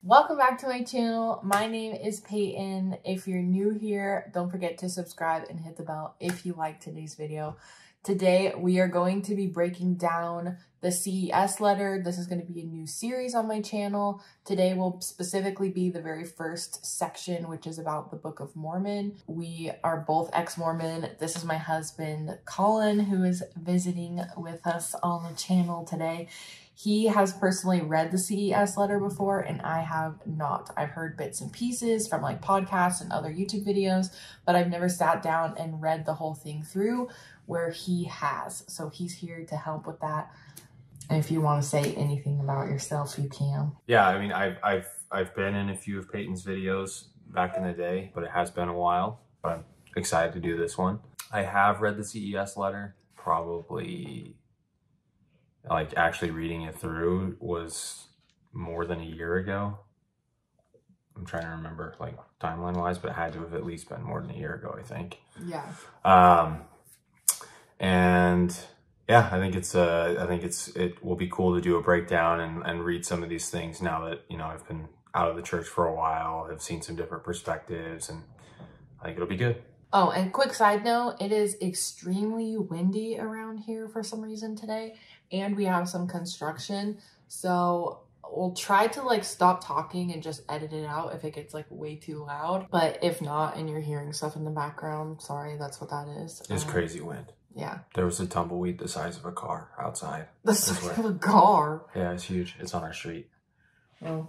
Welcome back to my channel. My name is Payton. If you're new here, don't forget to subscribe and hit the bell if you like today's video. Today, we are going to be breaking down the CES letter. This is going to be a new series on my channel. Today will specifically be the very first section, which is about the Book of Mormon. We are both ex-Mormon. This is my husband, Colin, who is visiting with us on the channel today. He has personally read the CES letter before, and I have not. I've heard bits and pieces from like podcasts and other YouTube videos, but I've never sat down and read the whole thing through where he has. So he's here to help with that. And if you want to say anything about yourself, you can. Yeah, I mean, I've been in a few of Payton's videos back in the day, but it has been a while. But I'm excited to do this one. I have read the CES letter, probably like actually reading it through was more than a year ago. I'm trying to remember like timeline wise, but it had to have at least been more than a year ago, I think. Yeah. And yeah, I think it will be cool to do a breakdown and read some of these things now that, you know, I've been out of the church for a while, I've seen some different perspectives, and I think it'll be good. Oh, and quick side note, it is extremely windy around here for some reason today, and we have some construction, so we'll try to like stop talking and just edit it out if it gets like way too loud. But if not, and you're hearing stuff in the background, sorry, that's what that is. It's crazy wind. Yeah. There was a tumbleweed the size of a car outside. The size of a car? Yeah, it's huge. It's on our street. Oh.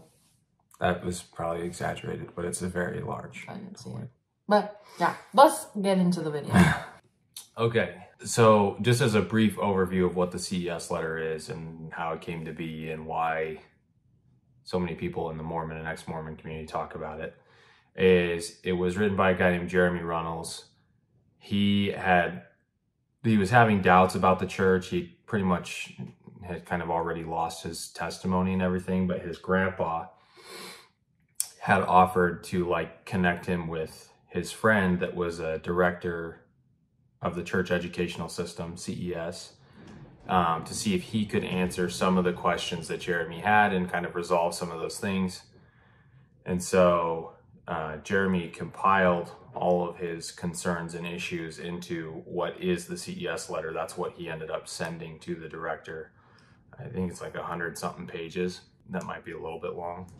That was probably exaggerated, but it's a very large. I didn't see it. But yeah, let's get into the video. Okay, so just as a brief overview of what the CES letter is and how it came to be and why so many people in the Mormon and ex-Mormon community talk about it, is it was written by a guy named Jeremy Runnels. He was having doubts about the church. He pretty much had kind of already lost his testimony and everything, but his grandpa had offered to like connect him with his friend that was a director of the church educational system, CES, to see if he could answer some of the questions that Jeremy had and kind of resolve some of those things. And so Jeremy compiled all of his concerns and issues into what is the CES letter. That's what he ended up sending to the director. I think it's like 100-something pages. That might be a little bit long.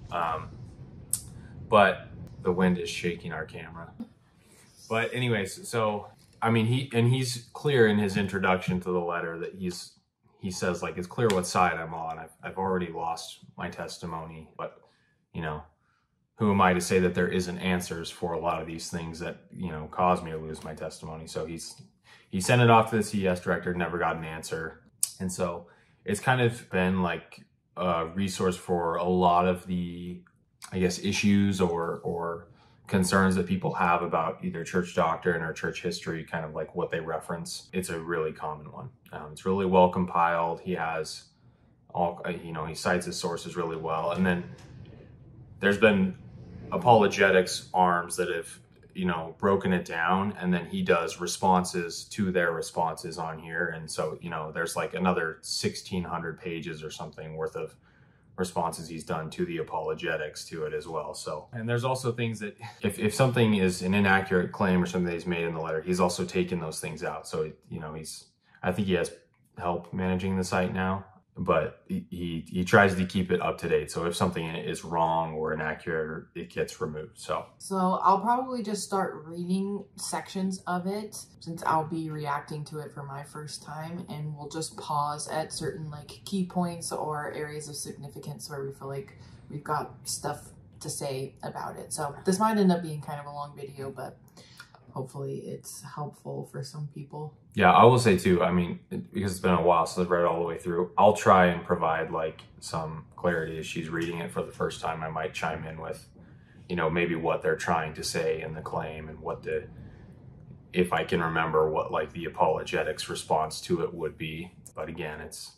But the wind is shaking our camera. But anyways, so, I mean, he's clear in his introduction to the letter that he says, like, it's clear what side I'm on. I've already lost my testimony, but, you know, who am I to say that there isn't answers for a lot of these things that, you know, caused me to lose my testimony? So he sent it off to the CES director, never got an answer. And so it's kind of been like a resource for a lot of the, I guess, issues or concerns that people have about either church doctrine or church history, kind of like what they reference. It's a really common one. It's really well compiled. He has all, you know, he cites his sources really well. And then there's been apologetics arms that have, you know, broken it down, and then he does responses to their responses on here. And so, you know, there's like another 1,600 pages or something worth of responses he's done to the apologetics to it as well. So, and there's also things that if something is an inaccurate claim or something that he's made in the letter, he's also taken those things out. So, you know, I think he has help managing the site now, but he tries to keep it up to date. So if something is wrong or inaccurate, it gets removed. So I'll probably just start reading sections of it since I'll be reacting to it for my first time, and we'll just pause at certain like key points or areas of significance where we feel like we've got stuff to say about it. So this might end up being kind of a long video, but hopefully it's helpful for some people. Yeah, I will say too, I mean, because it's been a while since I've read it all the way through, I'll try and provide like some clarity as she's reading it for the first time. I might chime in with, you know, maybe what they're trying to say in the claim and if I can remember what like the apologetics response to it would be. But again, it's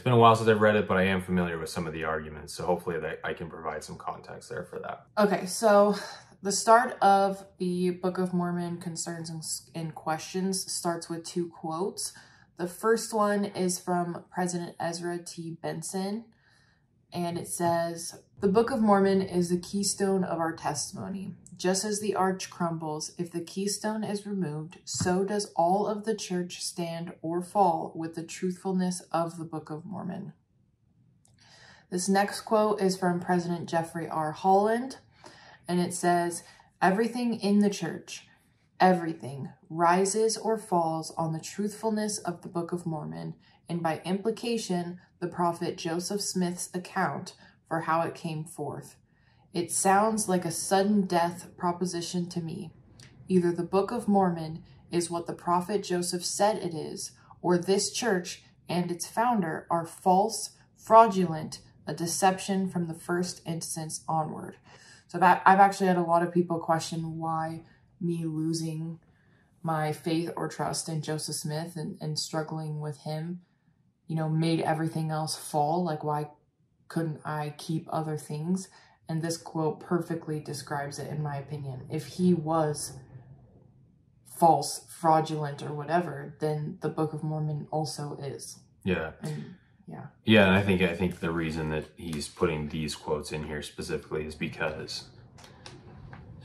been a while since I've read it, but I am familiar with some of the arguments. So hopefully I can provide some context there for that. Okay, so the start of the Book of Mormon Concerns and Questions starts with two quotes. The first one is from President Ezra T. Benson, and it says, "The Book of Mormon is the keystone of our testimony. Just as the arch crumbles if the keystone is removed, so does all of the church stand or fall with the truthfulness of the Book of Mormon." This next quote is from President Jeffrey R. Holland, and it says, "Everything in the church, everything, rises or falls on the truthfulness of the Book of Mormon, and by implication, the prophet Joseph Smith's account for how it came forth. It sounds like a sudden death proposition to me. Either the Book of Mormon is what the prophet Joseph said it is, or this church and its founder are false, fraudulent, a deception from the first instance onward." So I've actually had a lot of people question why me losing my faith or trust in Joseph Smith and struggling with him, you know, made everything else fall. Like, why couldn't I keep other things? And this quote perfectly describes it, in my opinion. If he was false, fraudulent, or whatever, then the Book of Mormon also is. Yeah. And, yeah. Yeah, and I think the reason that he's putting these quotes in here specifically is because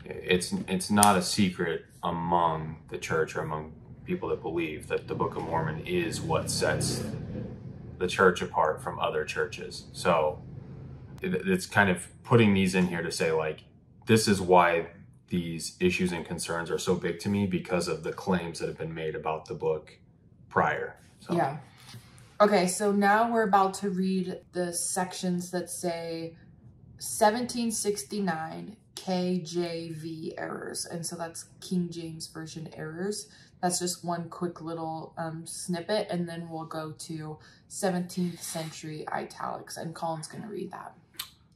it's not a secret among the church or among people that believe that the Book of Mormon is what sets the church apart from other churches. So it's kind of putting these in here to say, like, this is why these issues and concerns are so big to me, because of the claims that have been made about the book prior. So. Yeah. Okay, so now we're about to read the sections that say 1769 KJV errors. And so that's King James Version errors. That's just one quick little snippet, and then we'll go to 17th century italics, and Colin's going to read that.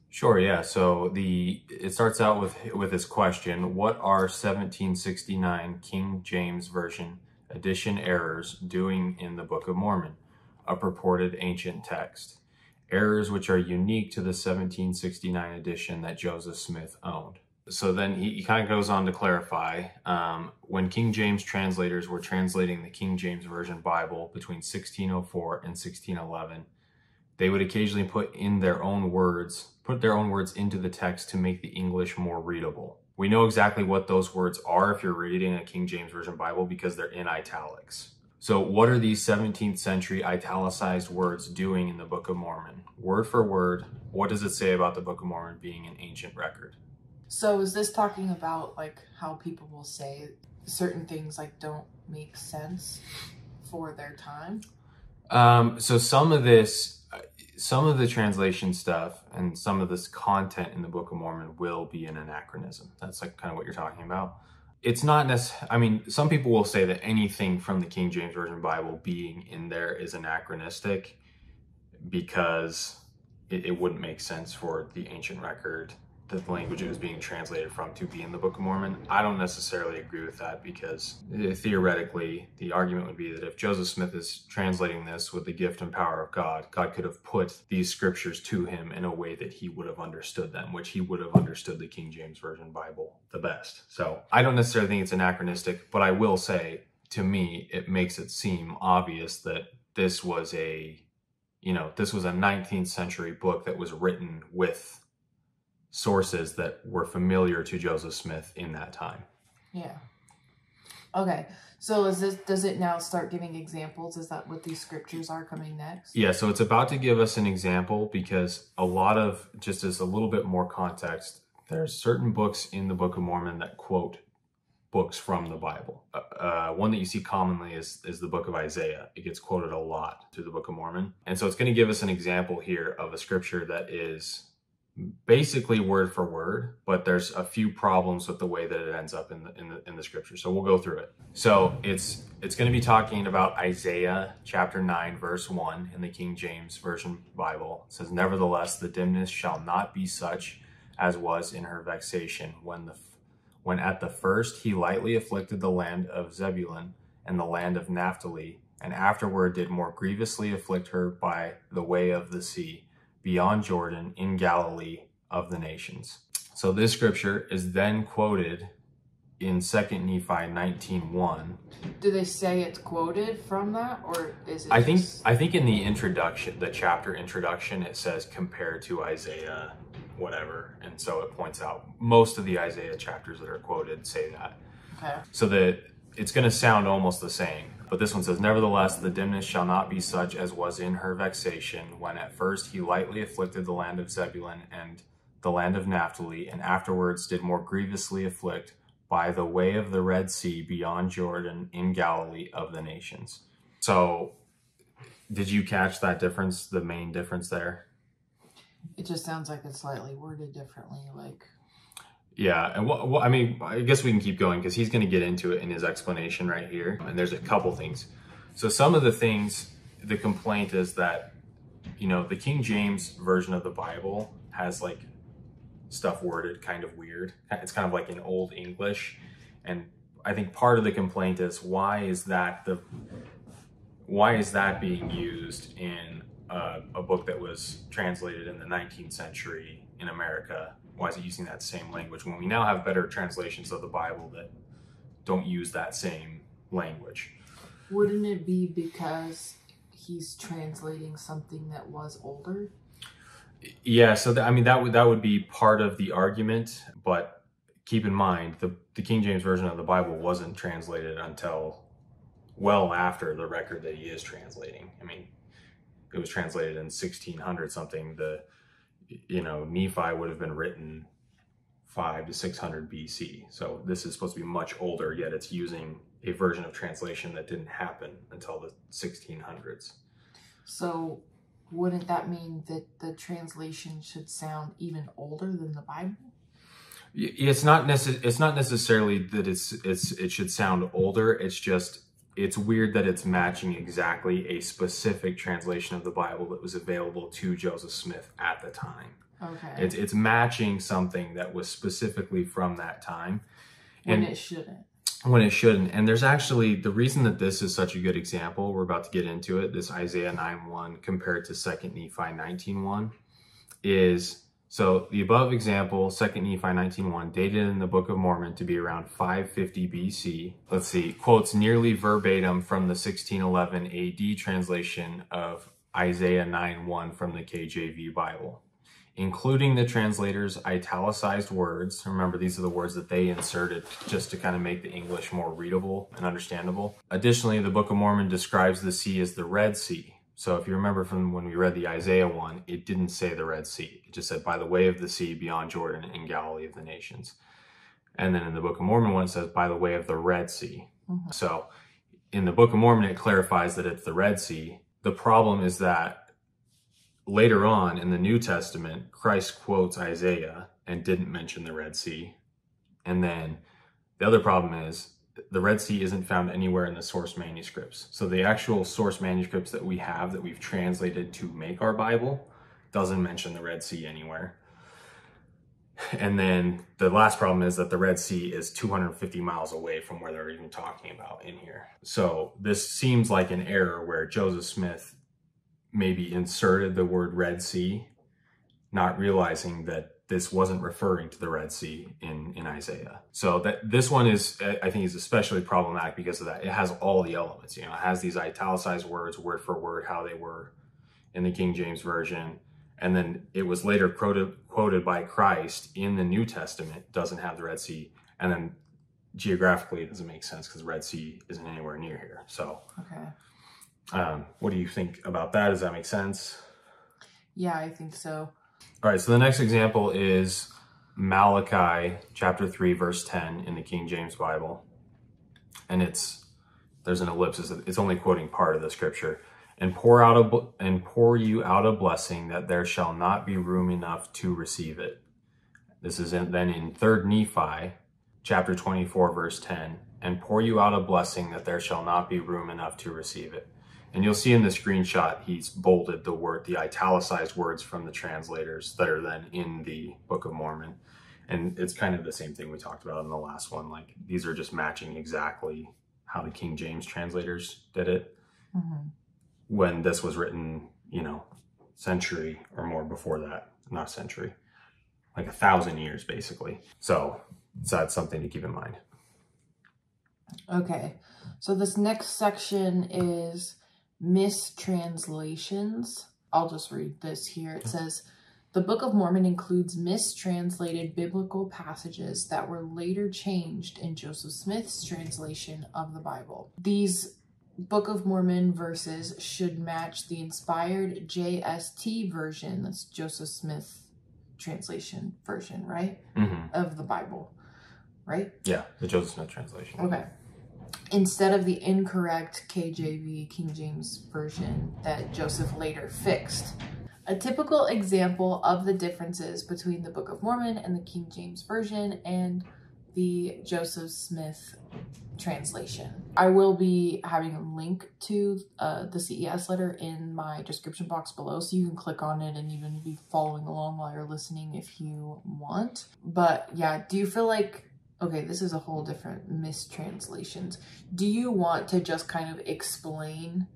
Sure, yeah. So it starts out with this question: what are 1769 King James Version edition errors doing in the Book of Mormon, a purported ancient text? Errors which are unique to the 1769 edition that Joseph Smith owned. So then he kind of goes on to clarify, when King James translators were translating the King James Version Bible between 1604 and 1611, they would occasionally put their own words into the text to make the English more readable. We know exactly what those words are if you're reading a King James Version Bible, because they're in italics. So what are these 17th century italicized words doing in the Book of Mormon? Word for word, what does it say about the Book of Mormon being an ancient record? So is this talking about, like, how people will say certain things, like, don't make sense for their time? So some of the translation stuff and some of this content in the Book of Mormon will be an anachronism. That's like kind of what you're talking about. It's not necessarily, I mean, some people will say that anything from the King James Version Bible being in there is anachronistic because it wouldn't make sense for the ancient record, the language it was being translated from, to be in the Book of Mormon. I don't necessarily agree with that, because theoretically, the argument would be that if Joseph Smith is translating this with the gift and power of God, God could have put these scriptures to him in a way that he would have understood them, which he would have understood the King James Version Bible the best. So I don't necessarily think it's anachronistic, but I will say, to me, it makes it seem obvious that this was a 19th century book that was written with sources that were familiar to Joseph Smith in that time. Yeah. Okay. So does it now start giving examples? Is that what these scriptures are coming next? Yeah, so it's about to give us an example, because a lot of, just as a little bit more context, there's certain books in the Book of Mormon that quote books from the Bible. One that you see commonly is the book of Isaiah. It gets quoted a lot through the Book of Mormon. And so it's going to give us an example here of a scripture that is basically word for word, but there's a few problems with the way that it ends up in the scripture. So we'll go through it. So it's going to be talking about Isaiah chapter 9 verse 1 in the King James Version Bible. It says, "Nevertheless, the dimness shall not be such as was in her vexation, when at the first he lightly afflicted the land of Zebulun and the land of Naphtali, and afterward did more grievously afflict her by the way of the sea, beyond Jordan, in Galilee of the nations." So this scripture is then quoted in 2 Nephi 19:1. Do they say it's quoted from that, or is it? I think in the introduction, the chapter introduction, it says compared to Isaiah, whatever, and so it points out most of the Isaiah chapters that are quoted say that. Okay. So that it's going to sound almost the same. But this one says, nevertheless, the dimness shall not be such as was in her vexation, when at first he lightly afflicted the land of Zebulun and the land of Naphtali, and afterwards did more grievously afflict by the way of the Red Sea beyond Jordan in Galilee of the nations. So did you catch that difference, the main difference there? It just sounds like it's slightly worded differently, like... Yeah, and I mean, I guess we can keep going because he's going to get into it in his explanation right here. And there's a couple things. So some of the things, the complaint is that, you know, the King James version of the Bible has like stuff worded kind of weird. It's kind of like in Old English. And I think part of the complaint is why is that being used in a book that was translated in the 19th century in America? Why is it using that same language when we now have better translations of the Bible that don't use that same language? Wouldn't it be because he's translating something that was older? Yeah, so I mean that would be part of the argument, but keep in mind the King James version of the Bible wasn't translated until well after the record that he is translating. I mean, it was translated in 1600 something. Nephi would have been written 500 to 600 BC. So this is supposed to be much older, yet it's using a version of translation that didn't happen until the 1600s. So wouldn't that mean that the translation should sound even older than the Bible? It's not necessarily that it should sound older. It's just, it's weird that it's matching exactly a specific translation of the Bible that was available to Joseph Smith at the time. Okay. It's matching something that was specifically from that time. When it shouldn't. When it shouldn't. And there's actually, the reason that this is such a good example, we're about to get into it, this Isaiah 9:1 compared to 2 Nephi 19:1 is... So the above example, 2 Nephi 19:1, dated in the Book of Mormon to be around 550 BC. Let's see, quotes nearly verbatim from the 1611 AD translation of Isaiah 9:1 from the KJV Bible, including the translator's italicized words. Remember, these are the words that they inserted just to kind of make the English more readable and understandable. Additionally, the Book of Mormon describes the sea as the Red Sea. So if you remember from when we read the Isaiah one, it didn't say the Red Sea. It just said by the way of the sea beyond Jordan in Galilee of the nations. And then in the Book of Mormon one, it says by the way of the Red Sea. Mm-hmm. So in the Book of Mormon, it clarifies that it's the Red Sea. The problem is that later on in the New Testament, Christ quotes Isaiah and didn't mention the Red Sea. And then the other problem is the Red Sea isn't found anywhere in the source manuscripts. So the actual source manuscripts that we have that we've translated to make our Bible doesn't mention the Red Sea anywhere. And then the last problem is that the Red Sea is 250 miles away from where they're even talking about in here. So this seems like an error where Joseph Smith maybe inserted the word Red Sea, not realizing that this wasn't referring to the Red Sea in Isaiah. So that this one is, I think, is especially problematic because of that. It has all the elements, it has these italicized words, word for word, how they were in the King James Version. And then it was later quoted by Christ in the New Testament, doesn't have the Red Sea. And then geographically, it doesn't make sense because the Red Sea isn't anywhere near here. So, okay. What do you think about that? Does that make sense? Yeah, I think so. All right, so the next example is Malachi chapter 3, verse 10 in the King James Bible. And there's an ellipsis. It's only quoting part of the scripture. And pour you out a blessing that there shall not be room enough to receive it. This is then in 3 Nephi chapter 24, verse 10. And pour you out a blessing that there shall not be room enough to receive it. And you'll see in the screenshot, he's bolded the italicized words from the translators that are then in the Book of Mormon. And it's kind of the same thing we talked about in the last one. Like, these are just matching exactly how the King James translators did it. Mm-hmm. When this was written, century or more before that. Not century, like 1,000 years, basically. So that's something to keep in mind. Okay, so this next section is mistranslations. I'll just read this here. It says, the Book of Mormon includes mistranslated biblical passages that were later changed in Joseph Smith's translation of the Bible. These Book of Mormon verses should match the inspired JST version, that's Joseph Smith translation version, right? Of the Bible, right? Yeah, the Joseph Smith translation. Okay. Instead of the incorrect KJV, King James version that Joseph later fixed. A typical example of the differences between the Book of Mormon and the King James version and the Joseph Smith translation. I will be having a link to the CES letter in my description box below, so you can click on it and even be following along while you're listening if you want. But yeah, do you feel like, okay, this is a whole different mistranslations. Do you want to just kind of explain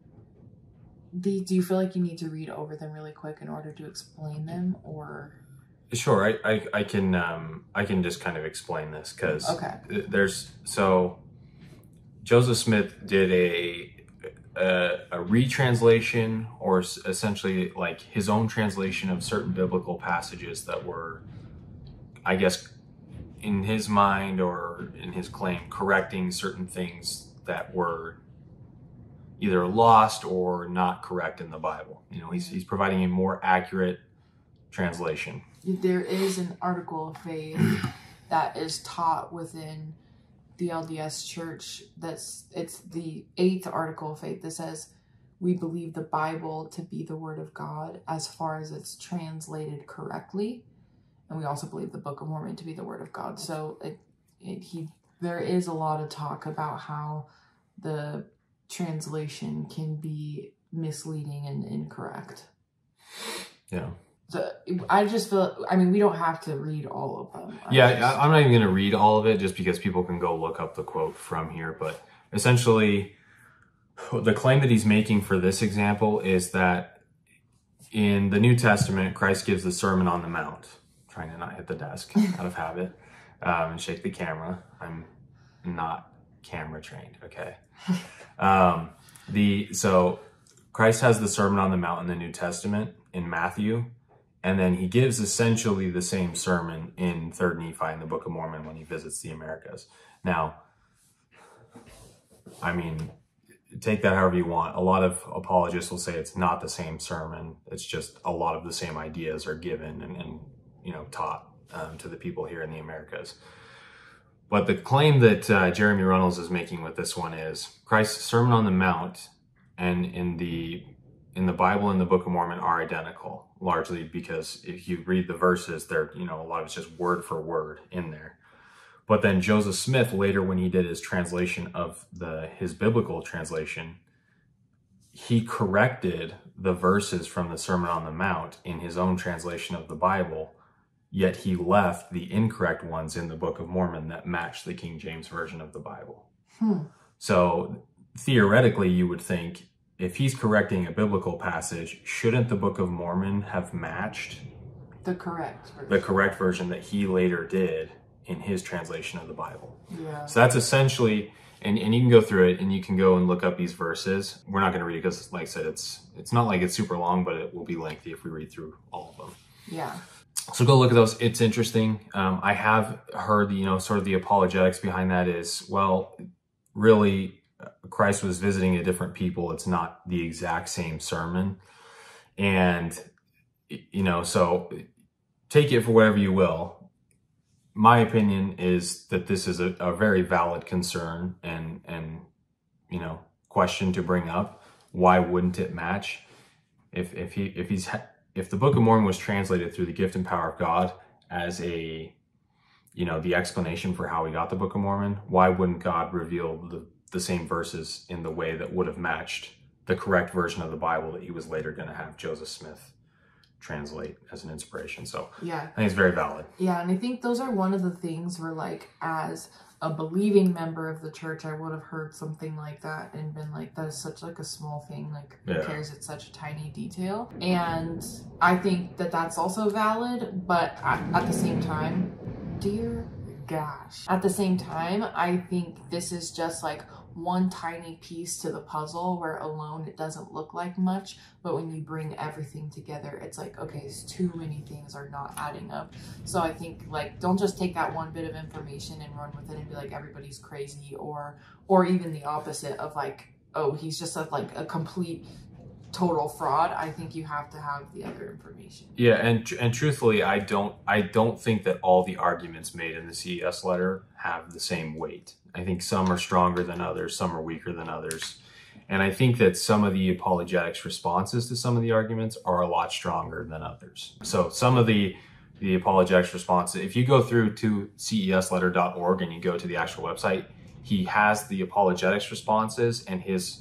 do you feel like you need to read over them really quick in order to explain them, or? Sure, I can just kind of explain this because so Joseph Smith did a retranslation, or essentially like his own translation of certain biblical passages that were, I guess, in his mind or in his claim, correcting certain things that were either lost or not correct in the Bible. You know, he's providing a more accurate translation. There is an article of faith that is taught within the LDS Church. It's the 8th article of faith that says, we believe the Bible to be the Word of God as far as it's translated correctly. And we also believe the Book of Mormon to be the Word of God. So there is a lot of talk about how the translation can be misleading and incorrect. Yeah. So I just feel, I mean, we don't have to read all of them. I'm not even going to read all of it just because people can go look up the quote from here. But essentially, the claim that he's making for this example is that in the New Testament, Christ gives the Sermon on the Mount. I'm trying to not hit the desk out of habit and shake the camera. I'm not camera trained, okay? So Christ has the Sermon on the Mount in the New Testament in Matthew, and then he gives essentially the same sermon in 3rd Nephi in the Book of Mormon when he visits the Americas. Now, I mean, take that however you want. A lot of apologists will say it's not the same sermon. It's just a lot of the same ideas are given and taught to the people here in the Americas. But the claim that Jeremy Runnels is making with this one is Christ's Sermon on the Mount and in the Bible and the Book of Mormon are identical, largely because if you read the verses, they're, a lot of it's just word for word in there. But then Joseph Smith later, when he did his translation of his biblical translation, he corrected the verses from the Sermon on the Mount in his own translation of the Bible, yet he left the incorrect ones in the Book of Mormon that match the King James Version of the Bible. So theoretically, you would think if he's correcting a biblical passage, shouldn't the Book of Mormon have matched the correct version that he later did in his translation of the Bible? Yeah. So that's essentially, and you can go through it and you can go and look up these verses. We're not going to read it because, like I said, it's not like it's super long, but it will be lengthy if we read through all of them. Yeah. So go look at those. It's interesting. I have heard, sort of the apologetics behind that is, well, really, Christ was visiting a different people. It's not the exact same sermon. And, so take it for whatever you will. My opinion is that this is a very valid concern and question to bring up. Why wouldn't it match? If the Book of Mormon was translated through the gift and power of God as the explanation for how we got the Book of Mormon, why wouldn't God reveal the same verses in the way that would have matched the correct version of the Bible that he was later going to have Joseph Smith translate as an inspiration? So yeah, I think it's very valid. Yeah, and I think those are one of the things where, like, as a believing member of the church, I would have heard something like that and been like, that is such like a small thing, like who cares, it's such a tiny detail. And I think that that's also valid, but at the same time, dear gosh. At the same time, I think this is just like one tiny piece to the puzzle where alone it doesn't look like much, but when you bring everything together, it's like, okay, too many things are not adding up. So I think like, don't just take that one bit of information and run with it and be like, everybody's crazy, or even the opposite of like, oh, he's just like a complete total fraud. I think you have to have the other information. Yeah, and truthfully, I don't think that all the arguments made in the CES letter have the same weight. I think some are stronger than others, some are weaker than others. And I think that some of the apologetics responses to some of the arguments are a lot stronger than others. So some of the apologetics responses, if you go through to cesletter.org and you go to the actual website, he has the apologetics responses and his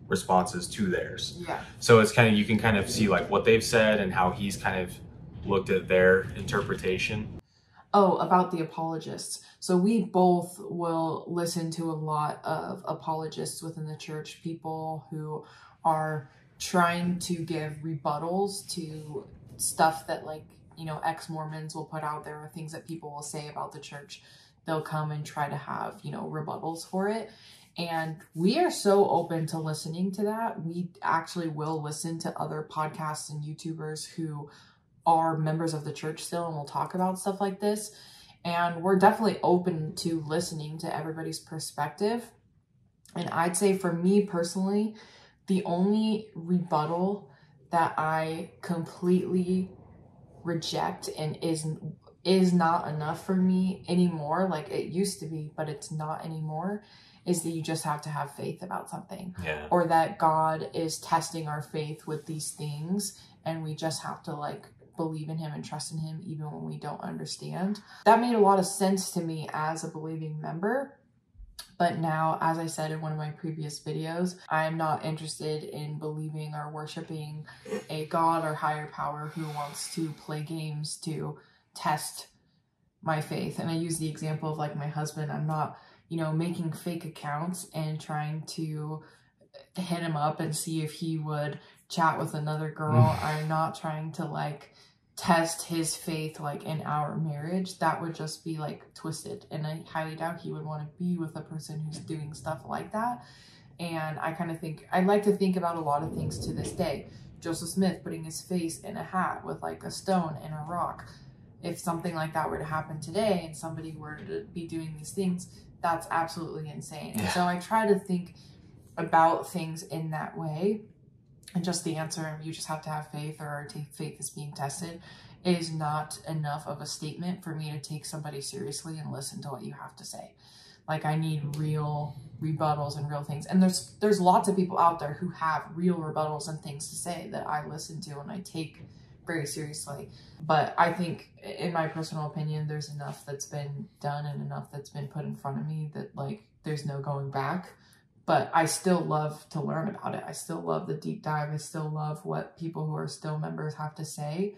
responses to theirs. Yeah. So it's kind of, you can kind of see like what they've said and how he's kind of looked at their interpretation. Oh, about the apologists. So we both will listen to a lot of apologists within the church, people who are trying to give rebuttals to stuff that, like, you know, ex-Mormons will put out there, or things that people will say about the church. They'll come and try to have, you know, rebuttals for it. And we are so open to listening to that. We actually will listen to other podcasts and YouTubers who are members of the church still, and we'll talk about stuff like this. And we're definitely open to listening to everybody's perspective. And I'd say for me personally, the only rebuttal that I completely reject and is not enough for me anymore, like it used to be, but it's not anymore, is that you just have to have faith about something. Yeah. Or that God is testing our faith with these things, and we just have to like believe in him and trust in him even when we don't understand. That made a lot of sense to me as a believing member. But now, as I said in one of my previous videos, I'm not interested in believing or worshiping a God or higher power who wants to play games to test my faith. And I use the example of like my husband. I'm not, you know, making fake accounts and trying to hit him up and see if he would chat with another girl. I'm not trying to like test his faith like in our marriage. That would just be like twisted, and I highly doubt he would want to be with a person who's doing stuff like that. And I kind of think, I like to think about a lot of things to this day. Joseph Smith putting his face in a hat with like a stone and a rock. If something like that were to happen today and somebody were to be doing these things, that's absolutely insane. And so I try to think about things in that way. And just the answer, you just have to have faith, or faith is being tested, is not enough of a statement for me to take somebody seriously and listen to what you have to say. Like, I need real rebuttals and real things. And there's lots of people out there who have real rebuttals and things to say that I listen to and I take very seriously. But I think, in my personal opinion, there's enough that's been done and enough that's been put in front of me that like there's no going back. But I still love to learn about it. I still love the deep dive. I still love what people who are still members have to say.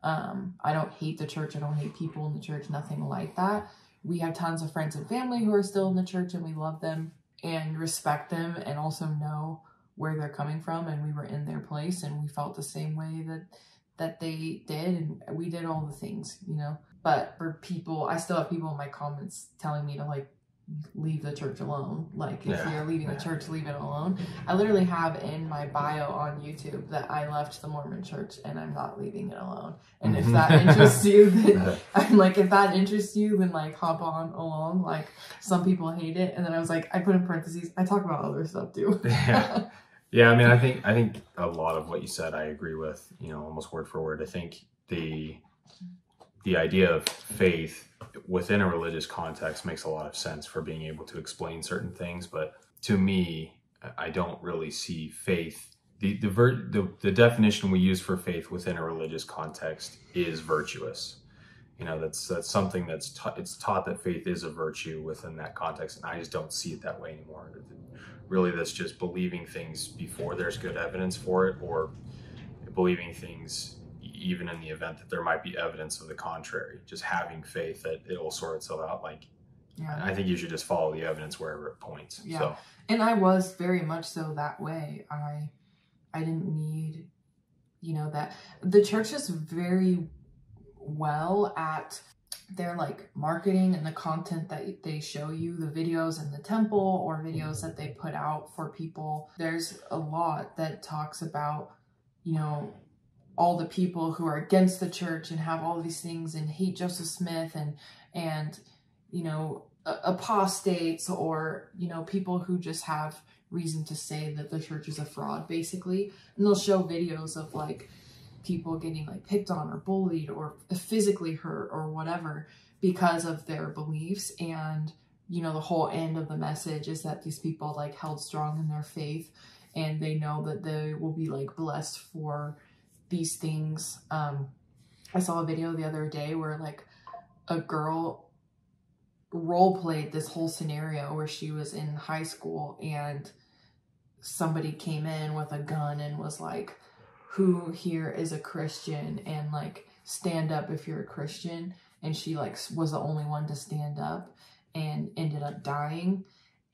I don't hate the church. I don't hate people in the church, nothing like that. We have tons of friends and family who are still in the church, and we love them and respect them, and also know where they're coming from. And we were in their place, and we felt the same way that they did, and we did all the things, you know. But for people, I still have people in my comments telling me to like leave the church alone. Like, if you're leaving the church, leave it alone. I literally have in my bio on YouTube that I left the Mormon church and I'm not leaving it alone. And if that interests you, then I'm like, if that interests you, then like hop on along. Like, some people hate it. And then I was like, I put in parentheses, I talk about other stuff too. Yeah, I mean, I think a lot of what you said I agree with, you know, almost word for word. I think the idea of faith within a religious context makes a lot of sense for being able to explain certain things. But to me, I don't really see faith. The definition we use for faith within a religious context is virtuous. You know, that's something it's taught that faith is a virtue within that context. And I just don't see it that way anymore. Really, that's just believing things before there's good evidence for it, or believing things even in the event that there might be evidence of the contrary, just having faith that it will sort itself out. Like, I think you should just follow the evidence wherever it points. Yeah. So. And I was very much so that way. I didn't need, you know, that the church is very well at their like marketing and the content that they show you, the videos in the temple or videos that they put out for people. There's a lot that talks about, you know, all the people who are against the church and have all these things and hate Joseph Smith and you know, apostates, or, you know, people who just have reason to say that the church is a fraud, basically. And they'll show videos of like people getting like picked on or bullied or physically hurt or whatever because of their beliefs. And, you know, the whole end of the message is that these people like held strong in their faith and they know that they will be like blessed for these things. I saw a video the other day where like a girl role played this whole scenario where she was in high school and somebody came in with a gun and was like, who here is a Christian, and like stand up if you're a Christian. And she like was the only one to stand up and ended up dying.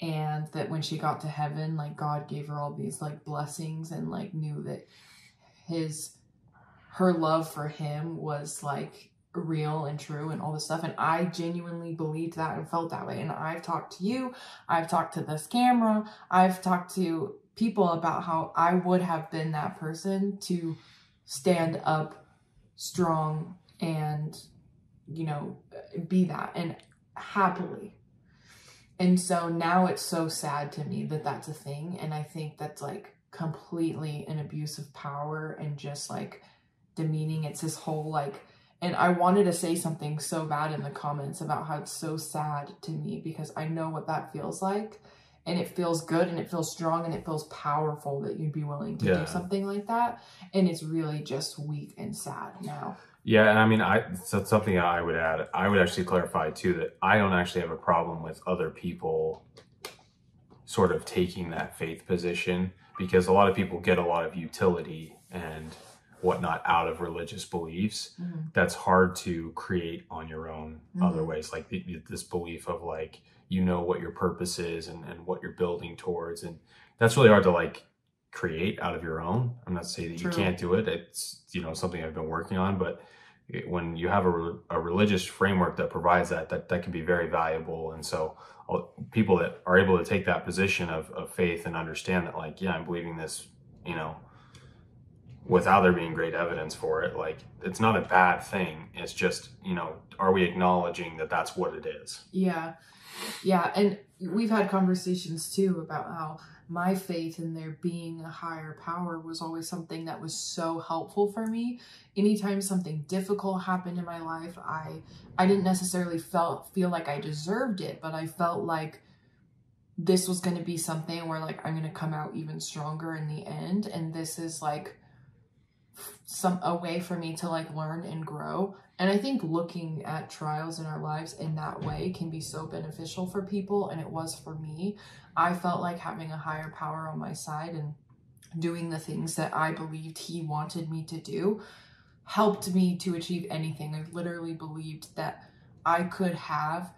And that when she got to heaven, like God gave her all these like blessings and like knew that her love for him was like real and true and all this stuff. And I genuinely believed that and felt that way. And I've talked to you, I've talked to this camera, I've talked to people about how I would have been that person to stand up strong and, you know, be that, and happily. And so now it's so sad to me that that's a thing. And I think that's like completely an abuse of power and just like demeaning. It's this whole like, and I wanted to say something so bad in the comments about how it's so sad to me, because I know what that feels like. And it feels good and it feels strong and it feels powerful that you'd be willing to do something like that. And it's really just weak and sad now. Yeah, and I mean, that's something I would add. I would actually clarify too that I don't actually have a problem with other people sort of taking that faith position, because a lot of people get a lot of utility and whatnot out of religious beliefs. That's hard to create on your own other ways. Like this belief of like, you know what your purpose is and what you're building towards. And that's really hard to like create out of your own. I'm not saying that you can't do it. It's, you know, something I've been working on, but when you have a religious framework that provides that can be very valuable. And so people that are able to take that position of faith and understand that like, yeah, I'm believing this, you know, without there being great evidence for it, like it's not a bad thing. It's just, you know, are we acknowledging that that's what it is? Yeah. Yeah. And we've had conversations too about how my faith in there being a higher power was always something that was so helpful for me. Anytime something difficult happened in my life, I didn't necessarily feel like I deserved it, but I felt like this was going to be something where like I'm going to come out even stronger in the end. And this is like a way for me to like learn and grow. And I think looking at trials in our lives in that way can be so beneficial for people. And it was for me. I felt like having a higher power on my side and doing the things that I believed he wanted me to do helped me to achieve anything. I literally believed that I could have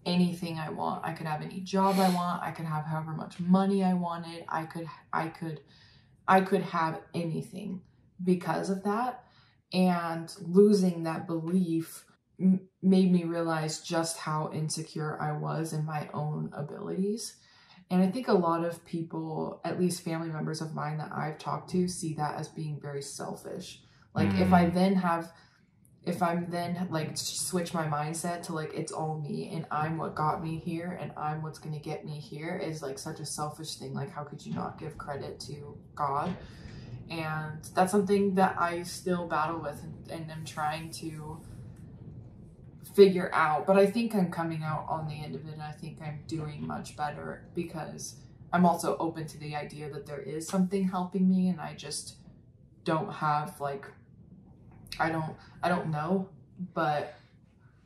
anything I want. I could have any job I want. I could have however much money I wanted. I could have anything because of that. And losing that belief made me realize just how insecure I was in my own abilities. And I think a lot of people, at least family members of mine that I've talked to, see that as being very selfish. Like if I'm then like switch my mindset to like, it's all me and I'm what got me here and I'm what's going to get me here, is like such a selfish thing. Like, how could you not give credit to God? And that's something that I still battle with and am trying to figure out. But I think I'm coming out on the end of it, and I think I'm doing much better because I'm also open to the idea that there is something helping me, and I just don't have like, I don't know, but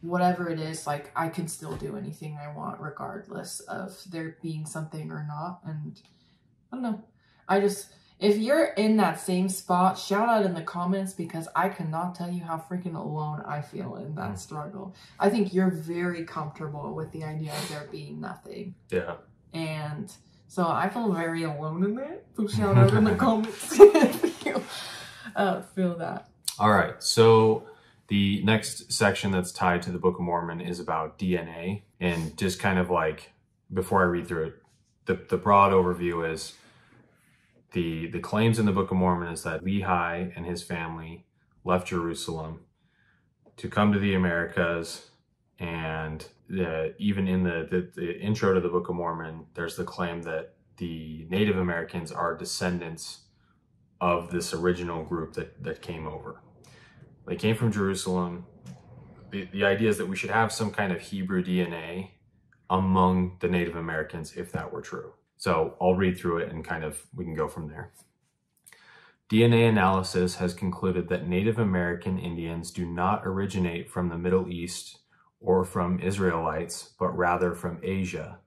whatever it is, like I can still do anything I want regardless of there being something or not. And I don't know. If you're in that same spot, shout out in the comments, because I cannot tell you how freaking alone I feel in that struggle. I think you're very comfortable with the idea of there being nothing. Yeah. And so I feel very alone in that. So shout out in the comments if you feel that. All right. So The next section that's tied to the Book of Mormon is about DNA. And just kind of like, before I read through it, the broad overview is the claims in the Book of Mormon is that Lehi and his family left Jerusalem to come to the Americas. And even in the intro to the Book of Mormon, there's the claim that the Native Americans are descendants of this original group that came over. They came from Jerusalem. The idea is that we should have some kind of Hebrew DNA among the Native Americans if that were true. So I'll read through it and we can go from there. DNA analysis has concluded that Native American Indians do not originate from the Middle East or from Israelites, but rather from Asia.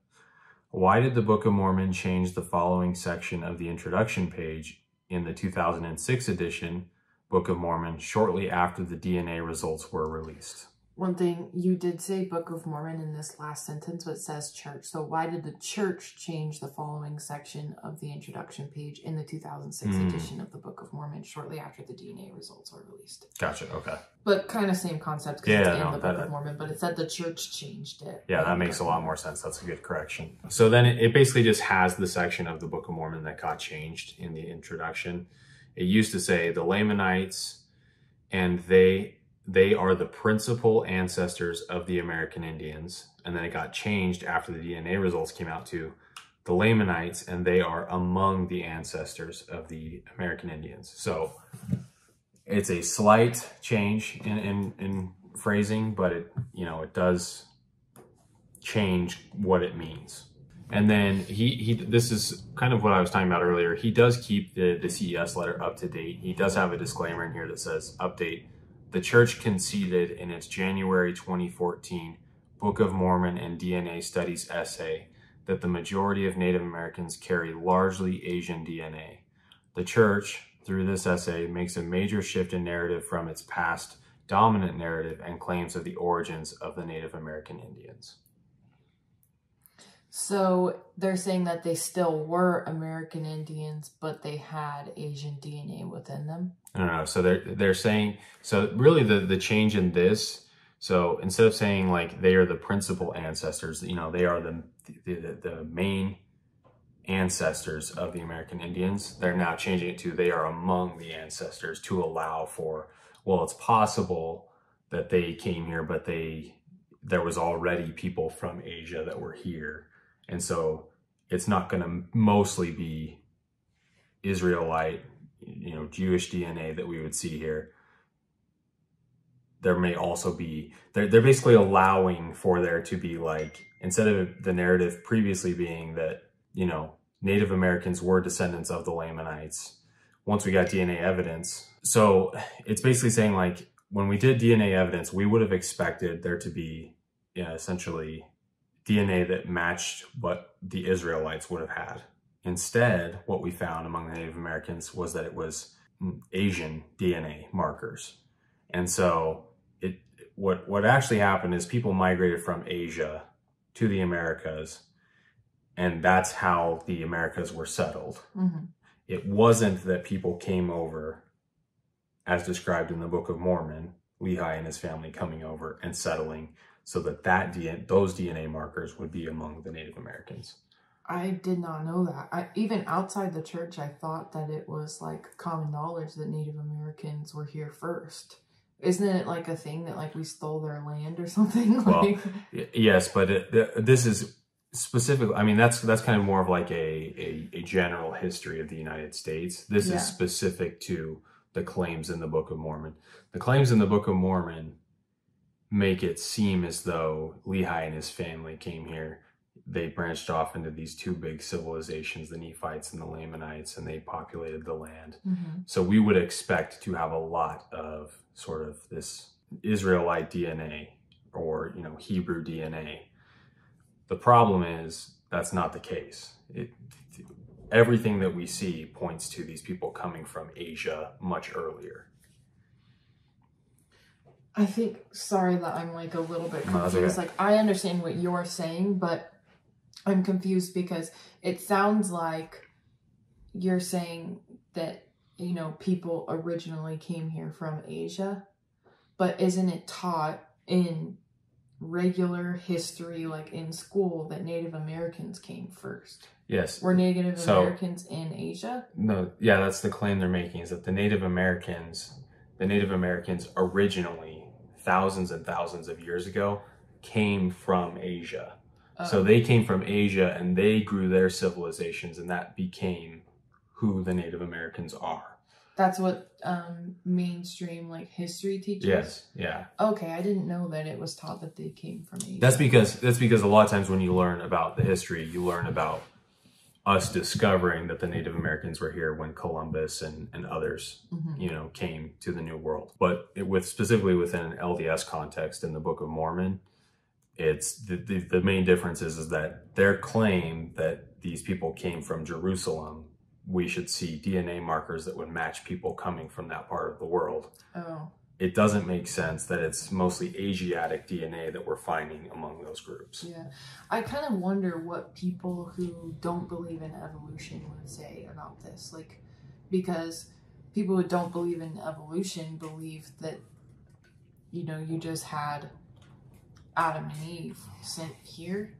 Why did the Book of Mormon change the following section of the introduction page in the 2006 edition Book of Mormon shortly after the DNA results were released? One thing, you did say Book of Mormon in this last sentence, but it says church. So why did the church change the following section of the introduction page in the 2006 edition of the Book of Mormon shortly after the DNA results were released? Gotcha, okay. But kind of same concept because it's in the Book of Mormon, but it said the church changed it. Yeah, that makes a lot more sense. That's a good correction. So then it basically just has the section of the Book of Mormon that got changed in the introduction. It used to say the Lamanites, and they are the principal ancestors of the American Indians. And then it got changed after the DNA results came out to the Lamanites, and they are among the ancestors of the American Indians. So it's a slight change in phrasing, but it does change what it means. And then this is kind of what I was talking about earlier. He does keep the CES letter up to date. He does have a disclaimer in here that says, update, the church conceded in its January 2014 Book of Mormon and DNA Studies essay that the majority of Native Americans carry largely Asian DNA. The church, through this essay, makes a major shift in narrative from its past dominant narrative and claims of the origins of the Native American Indians. So they're saying that they still were American Indians, but they had Asian DNA within them? No. So they're saying, so really the change in this, so instead of saying like they are the principal ancestors, they are the main ancestors of the American Indians, they're now changing it to they are among the ancestors to allow for, well, it's possible that they came here, but there was already people from Asia that were here. And so it's not going to mostly be Israelite, Jewish DNA that we would see here. There may also be, they're basically allowing for there to be like, instead of the narrative previously being that, Native Americans were descendants of the Lamanites, once we got DNA evidence. So it's basically saying like, when we did DNA evidence, we would have expected there to be essentially DNA that matched what the Israelites would have had. Instead, what we found among the Native Americans was that it was Asian DNA markers. And so what actually happened is people migrated from Asia to the Americas, and that's how the Americas were settled. Mm-hmm. It wasn't that people came over, as described in the Book of Mormon, Lehi and his family coming over and settling, so that those DNA markers would be among the Native Americans. I did not know that. Even outside the church, I thought that it was like common knowledge that Native Americans were here first. Isn't it like a thing that like we stole their land or something? Well, yes, but this is specific. I mean, that's kind of more of like a general history of the United States. This is specific to the claims in the Book of Mormon. The claims in the Book of Mormon make it seem as though Lehi and his family came here. They branched off into these two big civilizations, the Nephites and the Lamanites, and they populated the land. Mm-hmm. So we would expect to have a lot of sort of this Israelite DNA or, Hebrew DNA. The problem is that's not the case. Everything that we see points to these people coming from Asia much earlier. I think, sorry that I'm like a little bit confused. Okay. Like I understand what you're saying, but I'm confused because it sounds like you're saying that, people originally came here from Asia, But isn't it taught in regular history, like in school, that Native Americans came first? Yes. Were Native Americans in Asia? No, yeah, that's the claim they're making, is that the Native Americans originally, thousands and thousands of years ago, came from Asia. So they came from Asia and they grew their civilizations, and that became who the Native Americans are. That's what mainstream like history teaches? Yes, yeah. Okay, I didn't know that it was taught that they came from Asia. That's because a lot of times when you learn about the history, you learn about us discovering that the Native Americans were here when Columbus and others, you know, came to the New World. But specifically within an LDS context in the Book of Mormon, it's the main difference is that their claim that these people came from Jerusalem, we should see DNA markers that would match people coming from that part of the world. Oh. It doesn't make sense that it's mostly Asiatic DNA that we're finding among those groups. Yeah. I kind of wonder what people who don't believe in evolution would say about this. Like, because people who don't believe in evolution believe that, you know, you just had Adam and Eve sent here.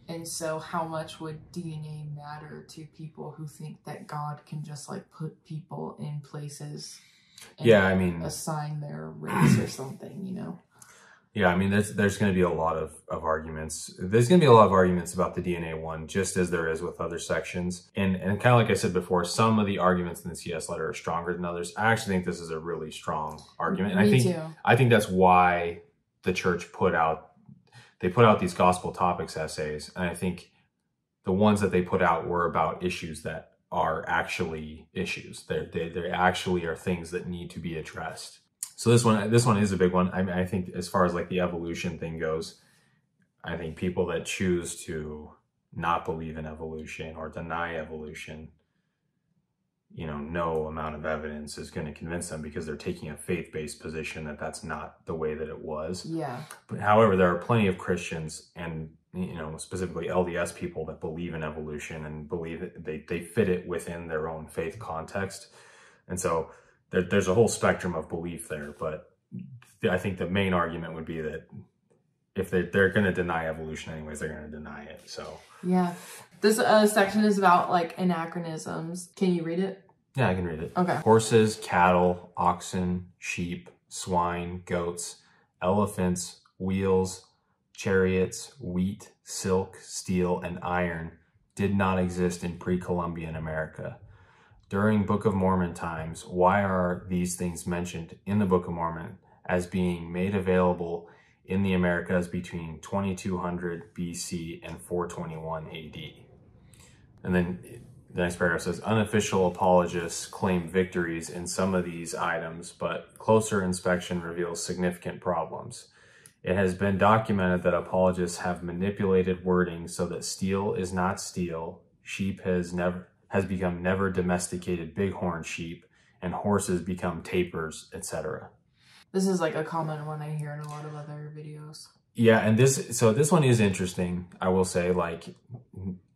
And so how much would DNA matter to people who think that God can just like put people in places and yeah, I mean, assign their race or something, you know? Yeah, I mean, there's going to be a lot of arguments. There's going to be a lot of arguments about the DNA one, just as there is with other sections. And kind of like I said before, some of the arguments in the CS letter are stronger than others. I actually think this is a really strong argument. And Me too. I think that's why the church put out these gospel topics essays. And I think the ones that they put out were about issues that are actually issues. They actually are things that need to be addressed. So this one is a big one. I think as far as like the evolution thing goes, I think people that choose to not believe in evolution or deny evolution, you know, no amount of evidence is going to convince them, because they're taking a faith-based position that that's not the way that it was. Yeah. But however, there are plenty of Christians and, you know, specifically LDS people that believe in evolution and believe that they fit it within their own faith context. And so there's a whole spectrum of belief there, but I think the main argument would be that if they're going to deny evolution anyways, they're going to deny it. So yeah, this section is about like anachronisms. Can you read it? Yeah, I can read it. Okay. Horses, cattle, oxen, sheep, swine, goats, elephants, wheels, chariots, wheat, silk, steel, and iron did not exist in pre-Columbian America. During Book of Mormon times, why are these things mentioned in the Book of Mormon as being made available in the Americas between 2200 BC and 421 AD? And then the next paragraph says, unofficial apologists claim victories in some of these items, but closer inspection reveals significant problems. It has been documented that apologists have manipulated wording so that steel is not steel, sheep has become never domesticated bighorn sheep, and horses become tapirs, etc. This is like a common one I hear in a lot of other videos. Yeah, and this one is interesting. I will say, like,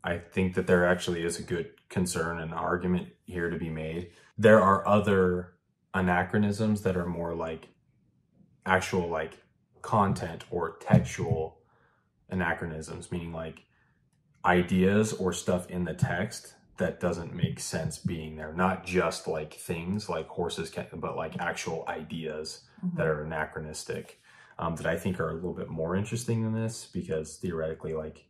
I think that there actually is a good concern and argument here to be made. There are other anachronisms that are more like actual like content or textual anachronisms, meaning like ideas or stuff in the text that doesn't make sense being there. Not just like things like horses, but like actual ideas that are anachronistic, that I think are a little bit more interesting than this, because theoretically, like,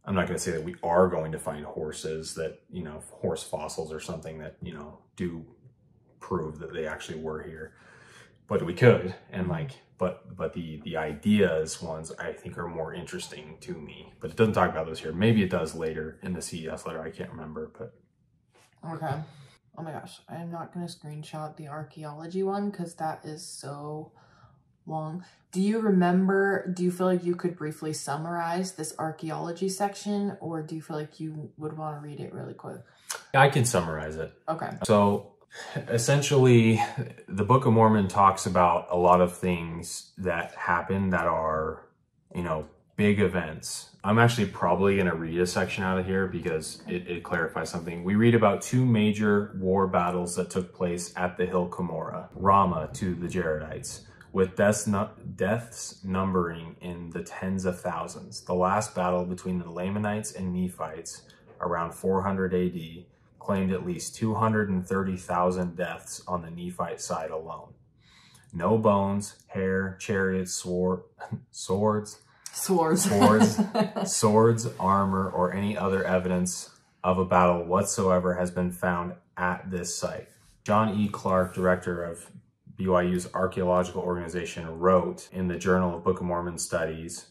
I'm not going to say that we are going to find horses that, you know, horse fossils or something that, you know, do prove that they actually were here, but we could. And like, but the ideas ones I think are more interesting to me, but it doesn't talk about those here. Maybe it does later in the CES letter. I can't remember, but. Okay. Oh my gosh. I'm not going to screenshot the archaeology one because that is so long. Do you feel like you could briefly summarize this archaeology section, or do you feel like you would want to read it really quick? I can summarize it. Okay. So essentially, the Book of Mormon talks about a lot of things that happen that are, you know, big events. I'm actually probably going to read a section out of here because it clarifies something. We read about 2 major war battles that took place at the hill Cumorah, Ramah to the Jaredites, with deaths numbering in the tens of thousands. The last battle between the Lamanites and Nephites around 400 AD claimed at least 230,000 deaths on the Nephite side alone. No bones, hair, chariots, swords, armor, or any other evidence of a battle whatsoever has been found at this site. John E. Clark, director of BYU's archaeological organization, wrote in the Journal of Book of Mormon Studies,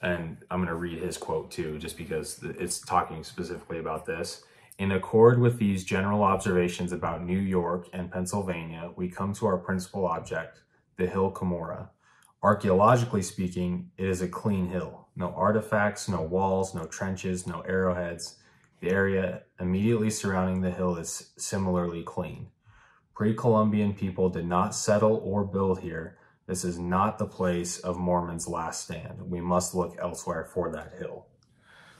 and I'm going to read his quote too, just because it's talking specifically about this. In accord with these general observations about New York and Pennsylvania, we come to our principal object, the hill Cumorah. Archaeologically speaking, it is a clean hill. No artifacts, no walls, no trenches, no arrowheads. The area immediately surrounding the hill is similarly clean. Pre-Columbian people did not settle or build here. This is not the place of Mormon's last stand. We must look elsewhere for that hill.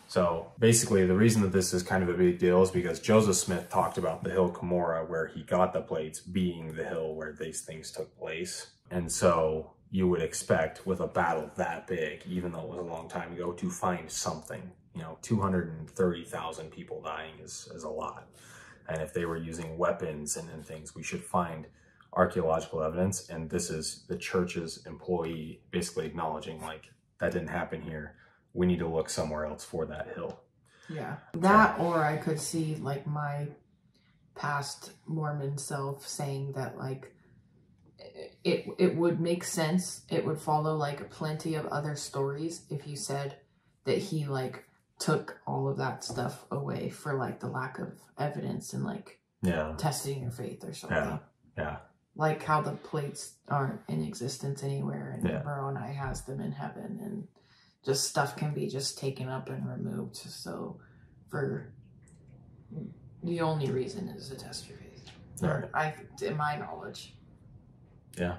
So basically the reason that this is kind of a big deal is because Joseph Smith talked about the hill Cumorah, where he got the plates, being the hill where these things took place. And so you would expect with a battle that big, even though it was a long time ago, to find something. 230,000 people dying is a lot. And if they were using weapons and things, we should find archaeological evidence. And this is the church's employee basically acknowledging, like, that didn't happen here. We need to look somewhere else for that hill. Yeah. That, or I could see, like, my past Mormon self saying that, like, it would make sense. It would follow, like, plenty of other stories if you said that he, like, took all of that stuff away for, like, the lack of evidence and, like, testing your faith or something. Yeah. Like how the plates aren't in existence anywhere and Moroni has them in heaven, and just stuff can be just taken up and removed. So for the only reason is to test your faith. Right. In my knowledge. Yeah.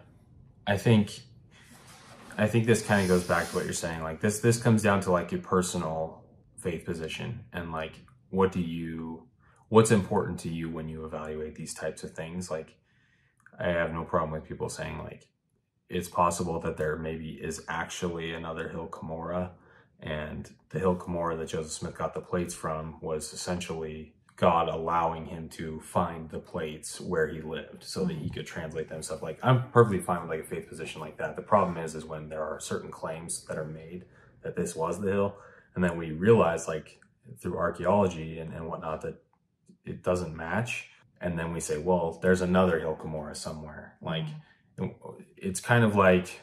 I think this kind of goes back to what you're saying. Like this comes down to like your personal faith position and like what's important to you when you evaluate these types of things. Like I have no problem with people saying like it's possible that there maybe is actually another hill Cumorah, and the hill Cumorah that Joseph Smith got the plates from was essentially God allowing him to find the plates where he lived so that he could translate them. Stuff like, I'm perfectly fine with like a faith position like that. The problem is when there are certain claims that are made that this was the hill, and then we realize like through archaeology and whatnot that it doesn't match. And then we say, well, there's another hill Cumorah somewhere. Like it's kind of like,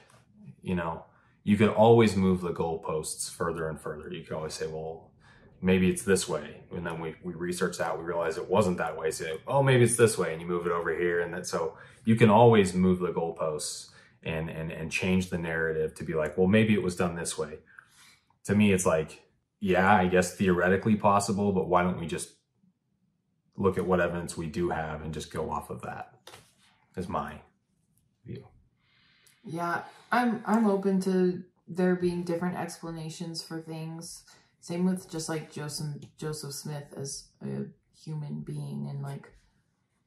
you could always move the goalposts further and further. You could always say, well, maybe it's this way. And then we research that, we realize it wasn't that way. So, oh, maybe it's this way, and you move it over here. And so you can always move the goalposts and change the narrative to be like, well, maybe it was done this way. To me, it's like, yeah, I guess theoretically possible, but why don't we just look at what evidence we do have and just go off of that, is my view. Yeah, I'm open to there being different explanations for things. Same with just like Joseph Smith as a human being, and like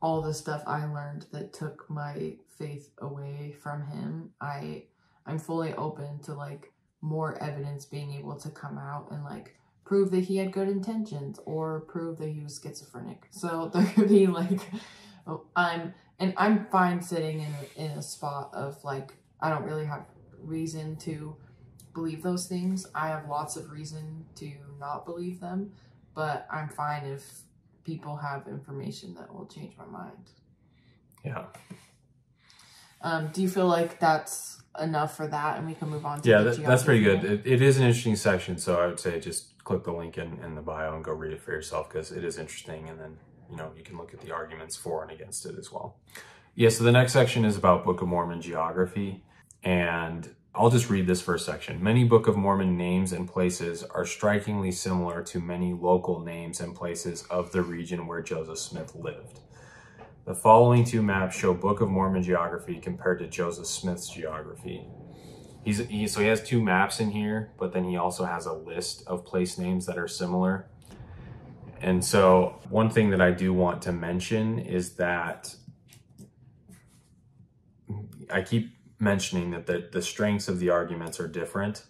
all the stuff I learned that took my faith away from him. I'm fully open to like more evidence being able to come out and like prove that he had good intentions or prove that he was schizophrenic. So there could be like, I'm fine sitting in a spot of like, I don't really have reason to believe those things. I have lots of reason to not believe them, but I'm fine if people have information that will change my mind. Yeah. Do you feel like that's enough for that, and we can move on to that's pretty good. It is an interesting section, so I would say just click the link in the bio and go read it for yourself, because it is interesting, and then you can look at the arguments for and against it as well. Yeah, so the next section is about Book of Mormon geography, and I'll just read this first section. Many Book of Mormon names and places are strikingly similar to many local names and places of the region where Joseph Smith lived. The following two maps show Book of Mormon geography compared to Joseph Smith's geography. So he has 2 maps in here, but then he also has a list of place names that are similar. And so one thing that I do want to mention is that I keep mentioning that the strengths of the arguments are different.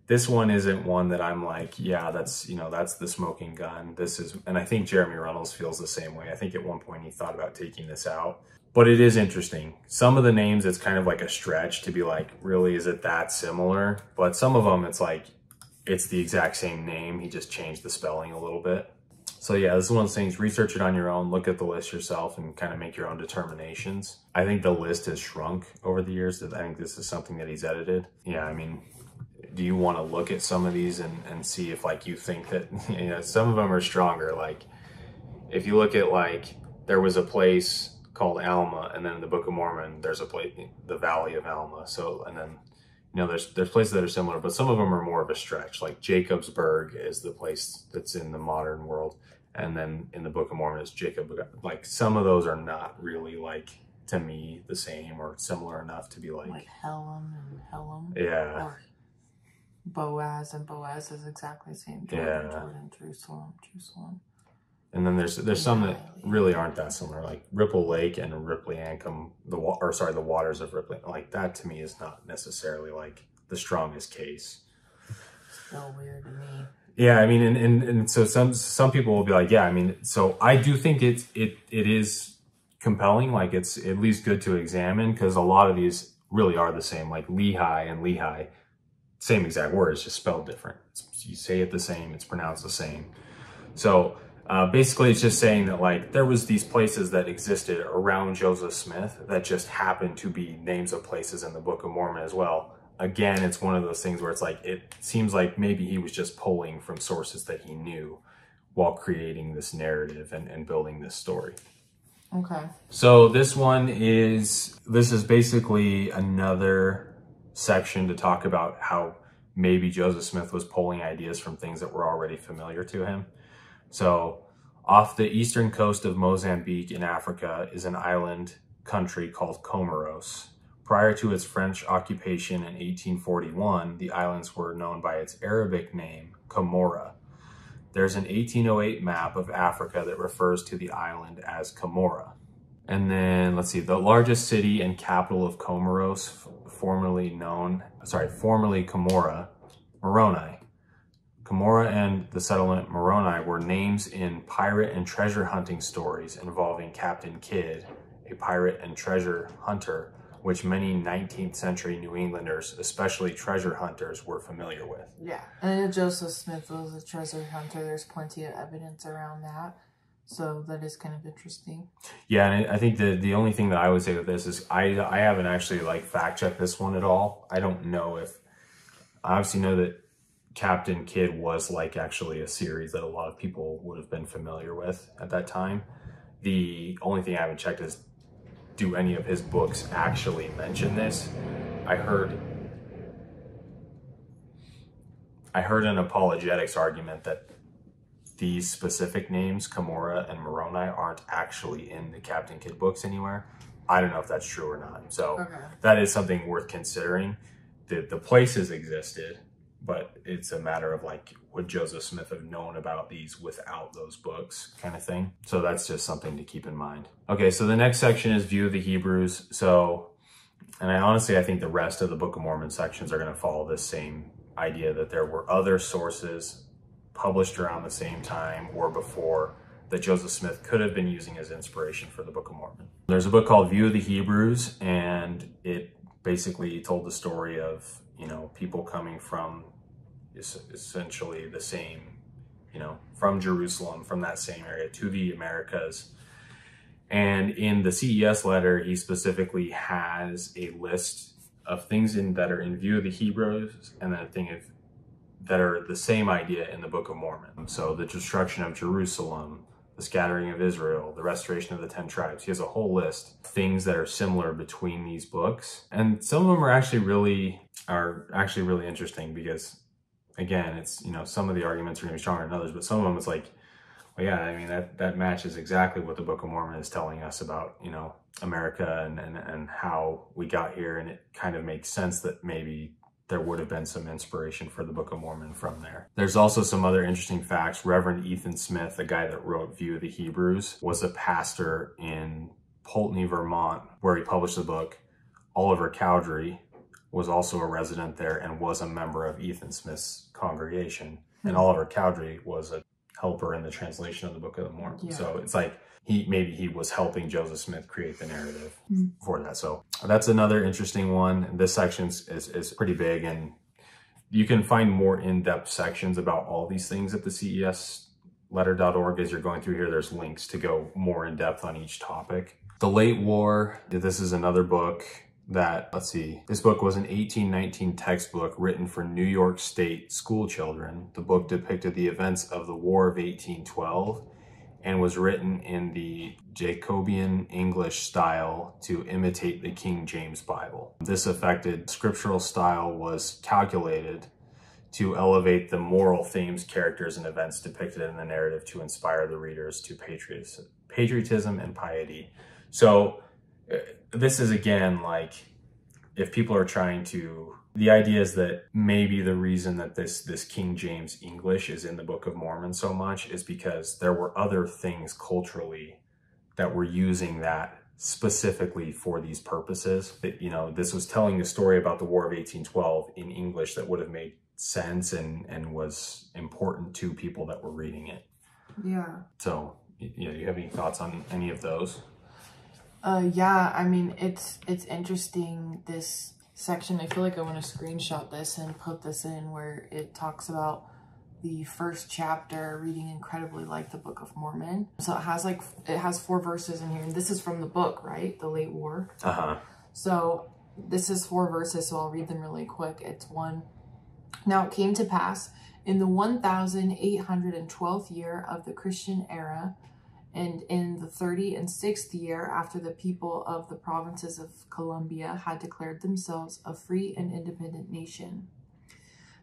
This one isn't one that I'm like, yeah, that's, you know, that's the smoking gun. This is, and I think Jeremy Runnels feels the same way. I think at one point he thought about taking this out, but it is interesting. Some of the names, it's kind of like a stretch to be like, really, is it that similar? But some of them, it's like, it's the exact same name. He just changed the spelling a little bit. So yeah, this is one of those things, research it on your own, look at the list yourself and kind of make your own determinations. I think the list has shrunk over the years. I think this is something that he's edited. Yeah, I mean, do you want to look at some of these and see if like you think that, you know, some of them are stronger. Like if you look at like, there was a place called Alma, and then in the Book of Mormon, there's a place, the Valley of Alma. So, and then, you know, there's places that are similar, but some of them are more of a stretch. Like Jacobsburg is the place that's in the modern world. And then in the Book of Mormon is Jacob. Like some of those are not really like, to me, the same or similar enough to be like Helm and Helm. Yeah. Or Boaz and Boaz is exactly the same. Yeah. Jordan, Jerusalem. And then there's some that really aren't that similar, like Ripple Lake and Ripley-Ancum, the waters of Ripley. Like that to me is not necessarily like the strongest case. Still weird to me. Yeah, I mean, and so some people will be like, yeah, I mean, so I do think it is compelling, like it's at least good to examine, because a lot of these really are the same, like Lehi and Lehi, same exact word, it's just spelled different. You say it the same, it's pronounced the same. So basically it's just saying that like there was these places that existed around Joseph Smith that just happened to be names of places in the Book of Mormon as well. Again, it's one of those things where it's like, it seems like maybe he was just pulling from sources that he knew while creating this narrative and building this story. Okay. So this is basically another section to talk about how maybe Joseph Smith was pulling ideas from things that were already familiar to him. So off the eastern coast of Mozambique in Africa is an island country called Comoros. Prior to its French occupation in 1841, the islands were known by its Arabic name, Comora. There's an 1808 map of Africa that refers to the island as Comora. And then, let's see, the largest city and capital of Comoros, formerly Comora, Moroni. Comora and the settlement Moroni were names in pirate and treasure hunting stories involving Captain Kidd, a pirate and treasure hunter, which many 19th century New Englanders, especially treasure hunters, were familiar with. Yeah, and Joseph Smith was a treasure hunter. There's plenty of evidence around that. So that is kind of interesting. Yeah, and I think the only thing that I would say with this is I haven't actually like fact checked this one at all. I don't know if, I obviously know that Captain Kidd was like actually a series that a lot of people would have been familiar with at that time. The only thing I haven't checked is, do any of his books actually mention this? I heard an apologetics argument that these specific names, Comora and Moroni, aren't actually in the Captain Kidd books anywhere. I don't know if that's true or not. So that is something worth considering. The places existed, but it's a matter of like, would Joseph Smith have known about these without those books, kind of thing? So that's just something to keep in mind. Okay, so the next section is View of the Hebrews. So, and I think the rest of the Book of Mormon sections are going to follow this same idea that there were other sources published around the same time or before that Joseph Smith could have been using as inspiration for the Book of Mormon. There's a book called View of the Hebrews, and it basically told the story of, you know, people coming from essentially the same, you know, from Jerusalem, from that same area to the Americas. And in the CES letter, he specifically has a list of things that are in View of the Hebrews, and then a thing that are the same idea in the Book of Mormon. So the destruction of Jerusalem, the scattering of Israel, the restoration of the 10 tribes. He has a whole list of things that are similar between these books. And some of them are actually really interesting because, again, it's, you know, some of the arguments are going to be stronger than others, but some of them it's like, well, yeah, I mean, that matches exactly what the Book of Mormon is telling us about, you know, America and how we got here. And it kind of makes sense that maybe there would have been some inspiration for the Book of Mormon from there. There's also some other interesting facts. Reverend Ethan Smith, the guy that wrote View of the Hebrews, was a pastor in Poultney, Vermont, where he published the book. Oliver Cowdery was also a resident there and was a member of Ethan Smith's congregation. And Oliver Cowdery was a helper in the translation of the Book of the Mormon. Yeah. So it's like maybe he was helping Joseph Smith create the narrative for that. So that's another interesting one. This section is pretty big, and you can find more in-depth sections about all these things at the CESletter.org. As you're going through here, there's links to go more in depth on each topic. The Late War, this is another book that, let's see, this book was an 1819 textbook written for New York State school children. The book depicted the events of the War of 1812 and was written in the Jacobean English style to imitate the King James Bible. This affected scriptural style was calculated to elevate the moral themes, characters, and events depicted in the narrative to inspire the readers to patriotism and piety. So this is, again, like, if people are trying to, the idea is that maybe the reason that this King James English is in the Book of Mormon so much is because there were other things culturally that were using that specifically for these purposes. That, you know, this was telling a story about the War of 1812 in English that would have made sense and was important to people that were reading it. Yeah. So, you know, do you have any thoughts on any of those? Yeah, I mean, it's interesting, this section. I feel like I want to screenshot this and put this in where it talks about the first chapter, reading incredibly like the Book of Mormon. So it has 4 verses in here, and this is from the book, right? The Late War. So this is 4 verses, so I'll read them really quick. It's 1. Now it came to pass in the 1812th year of the Christian era, and in the 36th year after the people of the provinces of Columbia had declared themselves a free and independent nation,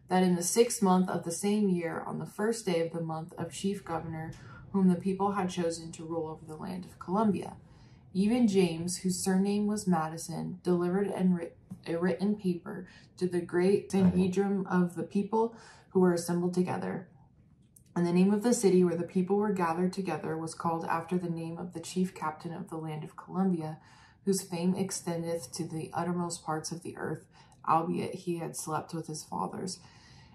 that in the 6th month of the same year, on the 1st day of the month of chief governor, whom the people had chosen to rule over the land of Columbia, even James, whose surname was Madison, delivered a written paper to the great Sanhedrim of the people who were assembled together. And the name of the city where the people were gathered together was called after the name of the chief captain of the land of Columbia, whose fame extendeth to the uttermost parts of the earth, albeit he had slept with his fathers.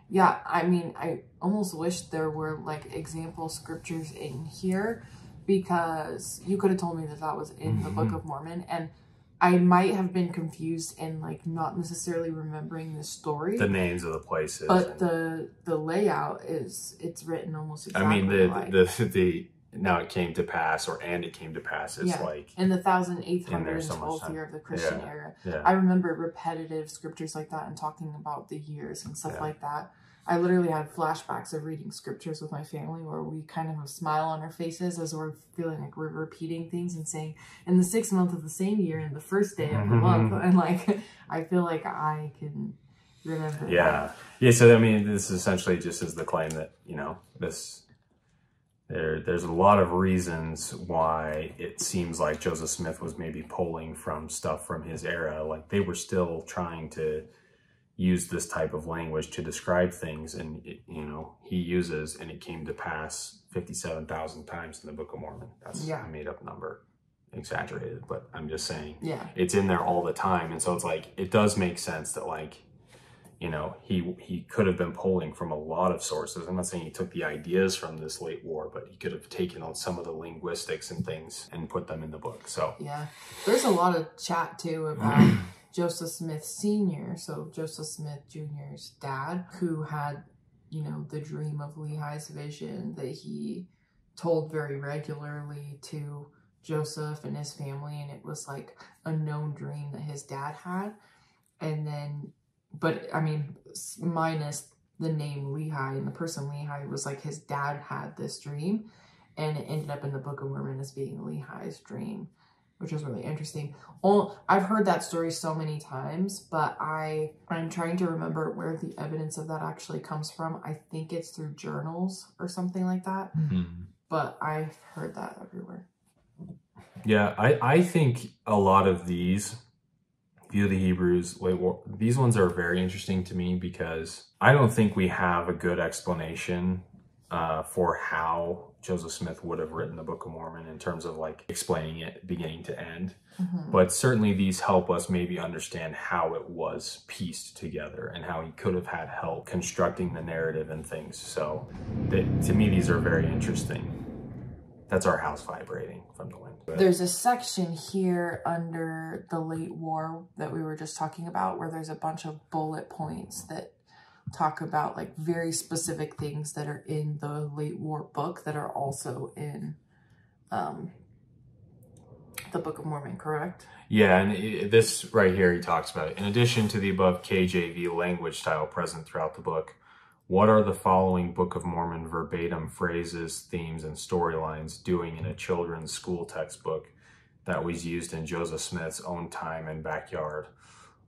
Yeah, I mean, I almost wish there were like example scriptures in here, because you could have told me that that was in the Book of Mormon, and I might have been confused and like not necessarily remembering the story, the names of the places, but the layout it's written almost exactly. I mean, the now it came to pass, and it came to pass. It's like in the 1812th year of the Christian era. I remember repetitive scriptures like that and talking about the years and stuff like that. I literally had flashbacks of reading scriptures with my family where we kind of have a smile on our faces as we're feeling like we're repeating things and saying, in the 6th month of the same year, in the 1st day of the month. And like, I feel like I can remember that. Yeah, so I mean, this essentially just is the claim that, you know, there's a lot of reasons why it seems like Joseph Smith was maybe pulling from stuff from his era. Like, they were still trying to use this type of language to describe things, and it, you know, he uses "and it came to pass" 57,000 times in the Book of Mormon. That's a made-up number, exaggerated, but I'm just saying it's in there all the time. And so it's like, it does make sense that, like, you know, he could have been pulling from a lot of sources. I'm not saying he took the ideas from this late war, but he could have taken on some of the linguistics and things and put them in the book. So yeah, there's a lot of chat too about Joseph Smith Sr., so Joseph Smith Jr.'s dad, who had, you know, the dream of Lehi's vision that he told very regularly to Joseph and his family, and it was like a known dream that his dad had. And then, but I mean, minus the name Lehi and the person Lehi, was like his dad had this dream, and it ended up in the Book of Mormon as being Lehi's dream, which is really interesting. I've heard that story so many times, but I'm trying to remember where the evidence of that actually comes from. I think it's through journals or something like that, but I've heard that everywhere. Yeah, I think a lot of these View of the Hebrews, Late War. These ones are very interesting to me because I don't think we have a good explanation for how Joseph Smith would have written the Book of Mormon in terms of like explaining it beginning to end. But certainly these help us maybe understand how it was pieced together and how he could have had help constructing the narrative and things. So to me, these are very interesting. That's our house vibrating from the wind. There's a section here under the late war that we were just talking about where there's a bunch of bullet points that talk about like very specific things that are in the late war book that are also in the Book of Mormon, correct? Yeah, and this right here, he talks about it. In addition to the above KJV language style present throughout the book, what are the following Book of Mormon verbatim phrases, themes, and storylines doing in a children's school textbook that was used in Joseph Smith's own time and backyard?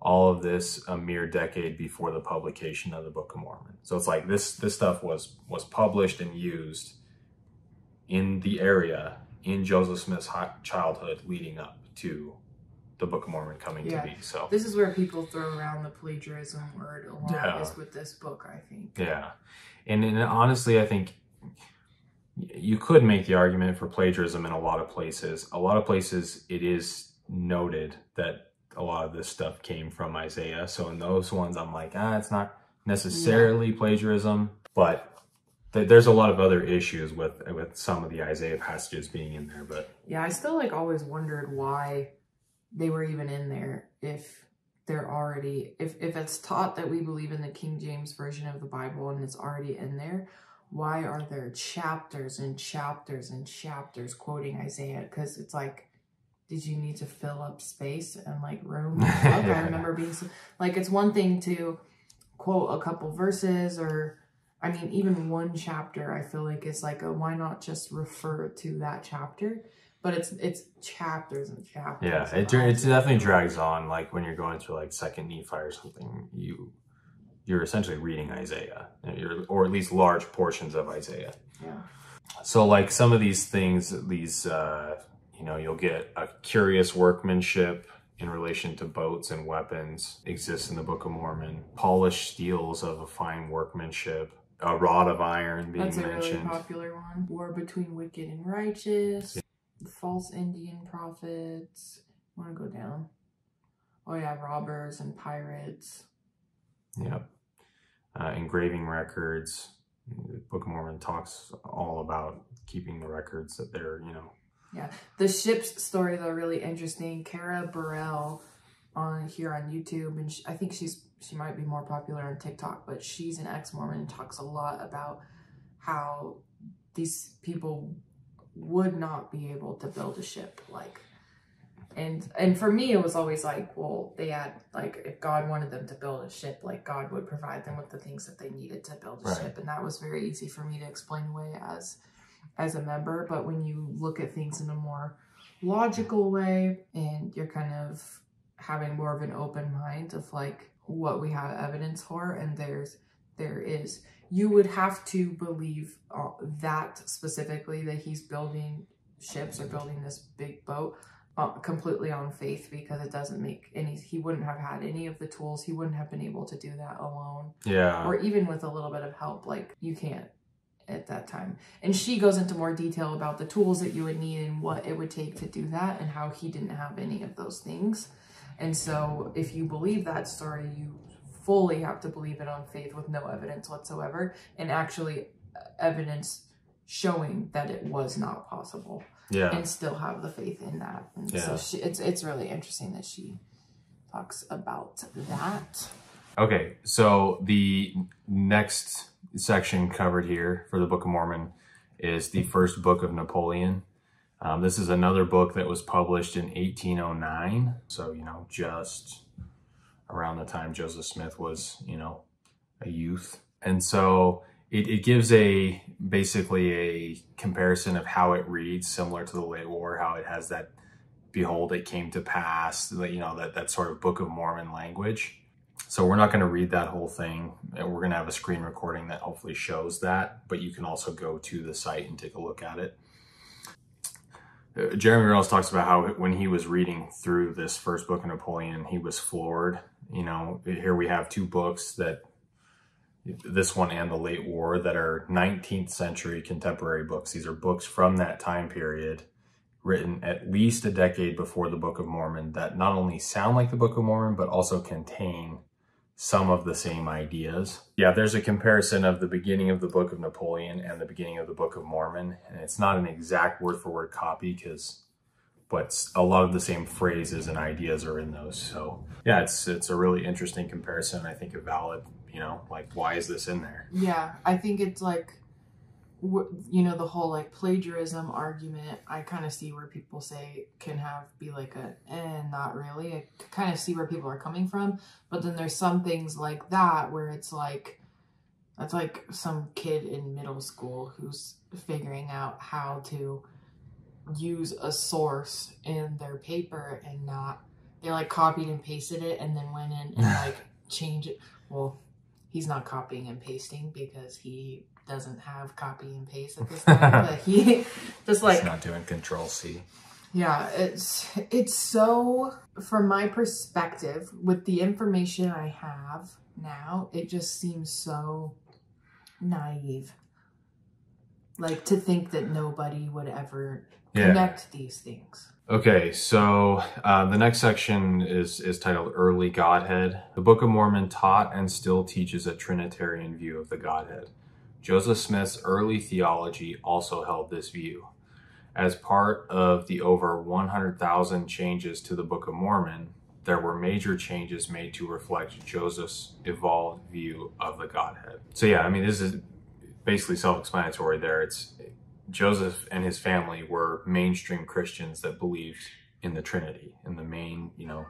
All of this a mere decade before the publication of the Book of Mormon. So it's like this stuff was published and used in the area in Joseph Smith's childhood leading up to the Book of Mormon coming to be. So this is where people throw around the plagiarism word a lot, is with this book, I think. Yeah. And honestly, I think you could make the argument for plagiarism in a lot of places. A lot of places it is noted that a lot of this stuff came from Isaiah. So in those ones, I'm like, it's not necessarily plagiarism, but there's a lot of other issues with some of the Isaiah passages being in there. But yeah, I still like always wondered why they were even in there if they're already, if it's taught that we believe in the King James Version of the Bible and it's already in there, why are there chapters and chapters and chapters quoting Isaiah? Because it's like, did you need to fill up space and like room? I remember being like, it's one thing to quote a couple verses, or I mean, even one chapter, I feel like is like, why not just refer to that chapter? But it's chapters and chapters. Yeah, it definitely drags on. Like when you're going through like Second Nephi or something, you're essentially reading Isaiah, or at least large portions of Isaiah. Yeah. So like some of these things, you'll get a curious workmanship in relation to boats and weapons exists in the Book of Mormon. Polished steels of a fine workmanship. A rod of iron being mentioned. That's a really popular one. War between wicked and righteous. Yeah. False Indian prophets. I want to go down. Oh yeah, robbers and pirates. Yep. Engraving records. The Book of Mormon talks all about keeping the records that they're, Yeah. The ships stories are really interesting. Kara Burrell here on YouTube, and I think she might be more popular on TikTok, but she's an ex-Mormon and talks a lot about how these people would not be able to build a ship, like, and for me it was always like, well, they had, like, if God wanted them to build a ship, like, God would provide them with the things that they needed to build a ship, and that was very easy for me to explain away as a member. But when you look at things in a more logical way and you're kind of having more of an open mind of like what we have evidence for, and there is, you would have to believe that specifically, that he's building ships or building this big boat completely on faith, because it doesn't make any, he wouldn't have had any of the tools, he wouldn't have been able to do that alone. Yeah. Or even with a little bit of help, like you can't at that time. And she goes into more detail about the tools that you would need and what it would take to do that, and how he didn't have any of those things. And so if you believe that story, you fully have to believe it on faith with no evidence whatsoever, and actually evidence showing that it was not possible. Yeah. And still have the faith in that. And so it's really interesting that she talks about that. Okay, so the next section covered here for the Book of Mormon is the first book of Napoleon. This is another book that was published in 1809. So, just around the time Joseph Smith was, a youth. And so it gives basically a comparison of how it reads, similar to the late war, how it has that, behold, it came to pass, that sort of Book of Mormon language. So we're not going to read that whole thing. We're going to have a screen recording that hopefully shows that, but you can also go to the site and take a look at it. Jeremy Reynolds talks about how when he was reading through this first book of Napoleon, he was floored. You know, here we have two books, that this one and the Late War, that are 19th century contemporary books. These are books from that time period, written at least a decade before the Book of Mormon, that not only sound like the Book of Mormon, but also contain some of the same ideas. Yeah, there's a comparison of the beginning of the Book of Napoleon and the beginning of the Book of Mormon. And it's not an exact word for word copy, but a lot of the same phrases and ideas are in those. So yeah, it's a really interesting comparison. I think a valid, you know, like, why is this in there? Yeah, I think it's like, you know, the whole like plagiarism argument, I kind of see where people say can be like not really. I kind of see where people are coming from, but then there's some things like that where it's like, that's like some kid in middle school who's figuring out how to use a source in their paper and not, they like copied and pasted it and then went in and like changed it. Well, he's not copying and pasting because he doesn't have copy and paste at this time, but he just like, he's not doing Control-C. Yeah, it's so, from my perspective, with the information I have now, it just seems so naive. Like, to think that nobody would ever connect these things. Okay, so the next section is titled Early Godhead. The Book of Mormon taught and still teaches a Trinitarian view of the Godhead. Joseph Smith's early theology also held this view. As part of the over 100,000 changes to the Book of Mormon, there were major changes made to reflect Joseph's evolved view of the Godhead. So yeah, I mean, this is basically self-explanatory there. It's Joseph and his family were mainstream Christians that believed in the Trinity, in the main, you know,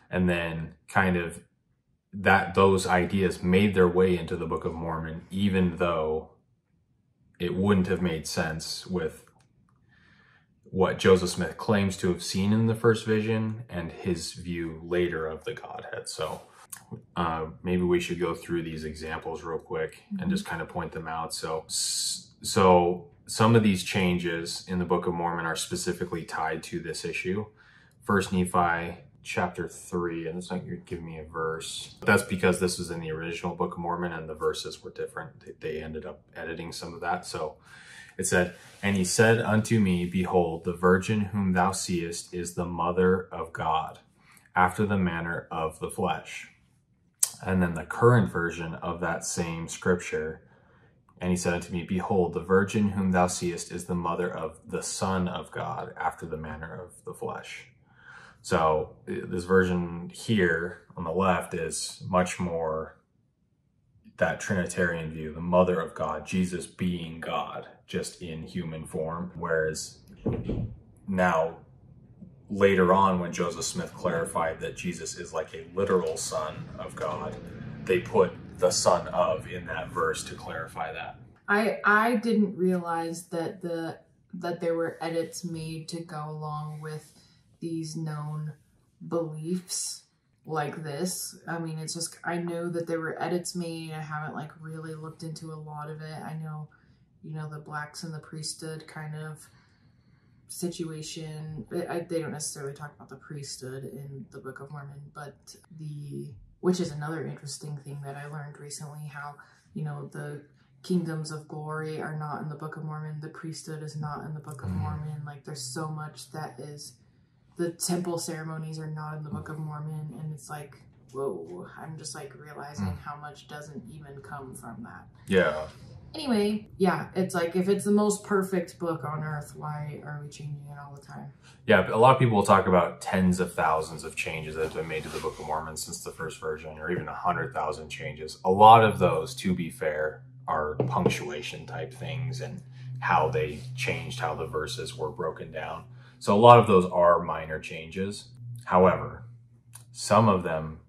and then kind of those ideas made their way into the Book of Mormon, even though it wouldn't have made sense with what Joseph Smith claims to have seen in the first vision and his view later of the Godhead. So maybe we should go through these examples real quick and just kind of point them out. So some of these changes in the Book of Mormon are specifically tied to this issue. First Nephi chapter 3, and it's like you're giving me a verse. That's because this was in the original Book of Mormon and the verses were different. They ended up editing some of that. So it said, "And he said unto me, Behold, the virgin whom thou seest is the mother of God, after the manner of the flesh." And then the current version of that same scripture, "And he said unto me, Behold, the virgin whom thou seest is the mother of the Son of God, after the manner of the flesh." So this version here on the left is much more that Trinitarian view, the mother of God, Jesus being God, just in human form. Whereas now, later on, when Joseph Smith clarified that Jesus is like a literal son of God, they put the son of in that verse to clarify that. I didn't realize that there were edits made to go along with these known beliefs like this. I mean, it's just, I know that there were edits made. I haven't like really looked into a lot of it. I know, you know, the blacks and the priesthood kind of situation. They don't necessarily talk about the priesthood in the Book of Mormon, but which is another interesting thing that I learned recently, how, you know, the kingdoms of glory are not in the Book of Mormon. The priesthood is not in the Book of Mormon. Like, there's so much that is, the temple ceremonies are not in the Book of Mormon. And it's like, whoa, I'm just like realizing how much doesn't even come from that. Yeah. Anyway, yeah, it's like, if it's the most perfect book on earth, why are we changing it all the time? Yeah, a lot of people will talk about tens of thousands of changes that have been made to the Book of Mormon since the first version, or even 100,000 changes. A lot of those, to be fair, are punctuation type things and how they changed how the verses were broken down. So a lot of those are minor changes. However, some of them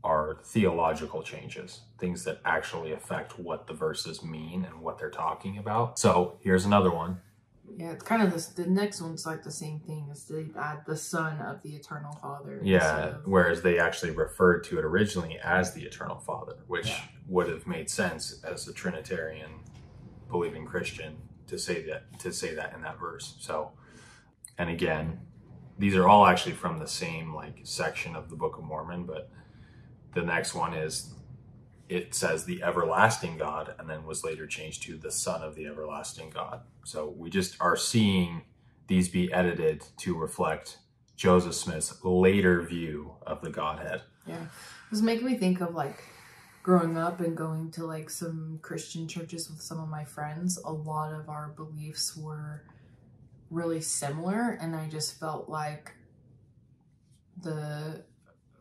are theological changes, things that actually affect what the verses mean and what they're talking about. So here's another one. Yeah, it's kind of the next one's like the same thing, as they add the Son of the Eternal Father. Yeah, whereas they actually referred to it originally as the Eternal Father, which would have made sense as a Trinitarian believing Christian to say that in that verse. So And again, these are all actually from the same like section of the Book of Mormon, but the next one is, it says the everlasting God, and then was later changed to the Son of the everlasting God. So we just are seeing these be edited to reflect Joseph Smith's later view of the Godhead. Yeah. It was making me think of like growing up and going to like some Christian churches with some of my friends. A lot of our beliefs were really similar, and I just felt like the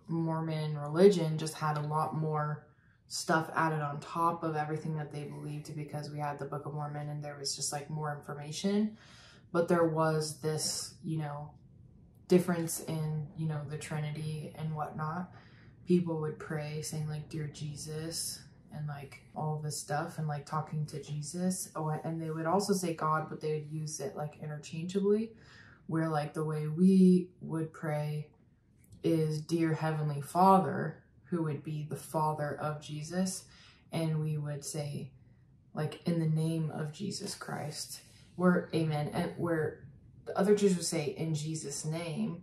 Mormon religion just had a lot more stuff added on top of everything that they believed, because we had the Book of Mormon and there was just like more information. But there was this, you know, difference in, you know, the Trinity and whatnot. People would pray saying like, "Dear Jesus," and like all this stuff, and like talking to Jesus. Oh, and they would also say God, but they would use it like interchangeably, where like the way we would pray is "Dear Heavenly Father," who would be the Father of Jesus, and we would say like, "In the name of Jesus Christ," where amen, and where the other churches would say "in Jesus' name,"